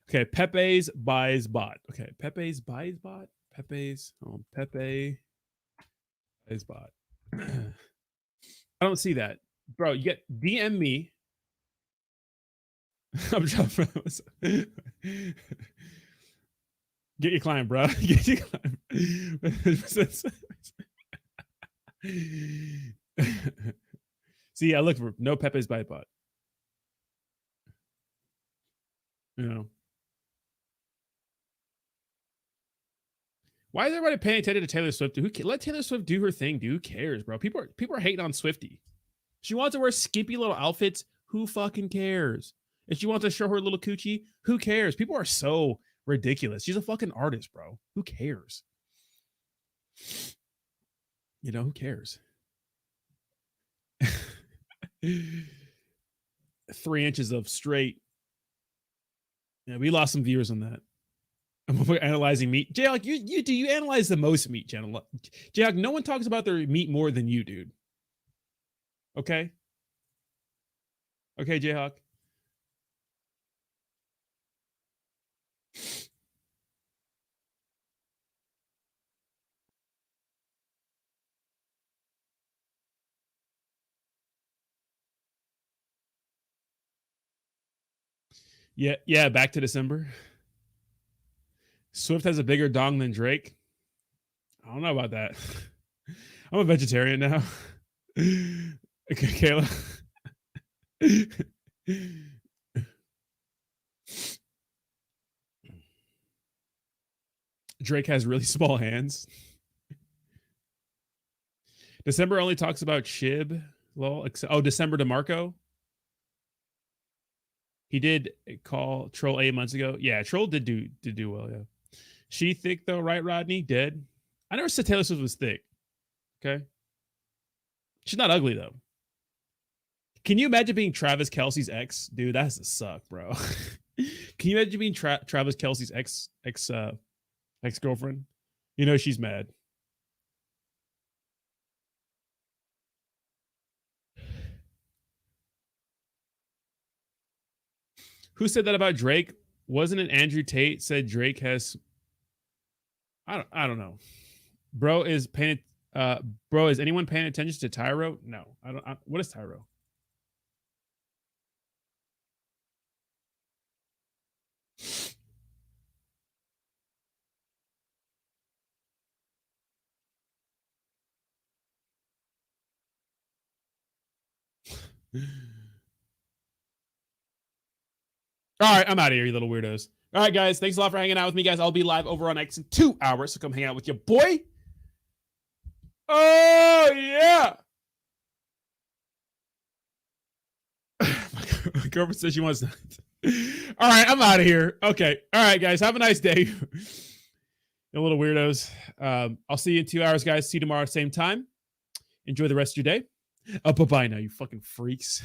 Okay, Pepe's buys bot. Okay, Pepe's buys bot. Pepe's Pepe buys bot. I don't see that, bro. You get DM me. I'm trying to get your client, bro. Get your client. See, I look for no Pepe's buy bot. You know. Why is everybody paying attention to Taylor Swift? Let Taylor Swift do her thing, dude. Who cares, bro? People are hating on Swiftie. She wants to wear skimpy little outfits. Who fucking cares? If she wants to show her little coochie, who cares? People are so ridiculous. She's a fucking artist, bro. Who cares? You know, who cares? 3 inches of straight. Yeah, we lost some viewers on that. I'm analyzing meat. Jayhawk, you analyze the most meat, channel. Jayhawk, no one talks about their meat more than you, dude. Okay? Okay, Jayhawk. Yeah, back to December. Swift has a bigger dong than Drake. I don't know about that. I'm a vegetarian now. Okay, Kayla. Drake has really small hands. December only talks about Shib. Lol. Oh, December DeMarco. He did call Troll 8 months ago. Yeah, Troll did do well, yeah. She thick though, right, Rodney? Dead. I never said Taylor Swift was thick. Okay. She's not ugly though. Can you imagine being Travis Kelce's ex? Dude, that has to suck, bro. Can you imagine being Travis Kelce's ex-girlfriend? You know she's mad. Who said that about Drake? Wasn't it Andrew Tate said Drake has? I don't know. Bro, is anyone paying attention to Tyro? No, I don't. What is Tyro? All right, I'm out of here, you little weirdos. All right, guys, thanks a lot for hanging out with me, guys. I'll be live over on X in 2 hours, so come hang out with your boy. Oh, yeah. My girlfriend says she wants to. All right, I'm out of here. Okay. All right, guys, have a nice day. You little weirdos. I'll see you in 2 hours, guys. See you tomorrow at the same time. Enjoy the rest of your day. Bye-bye now, you fucking freaks.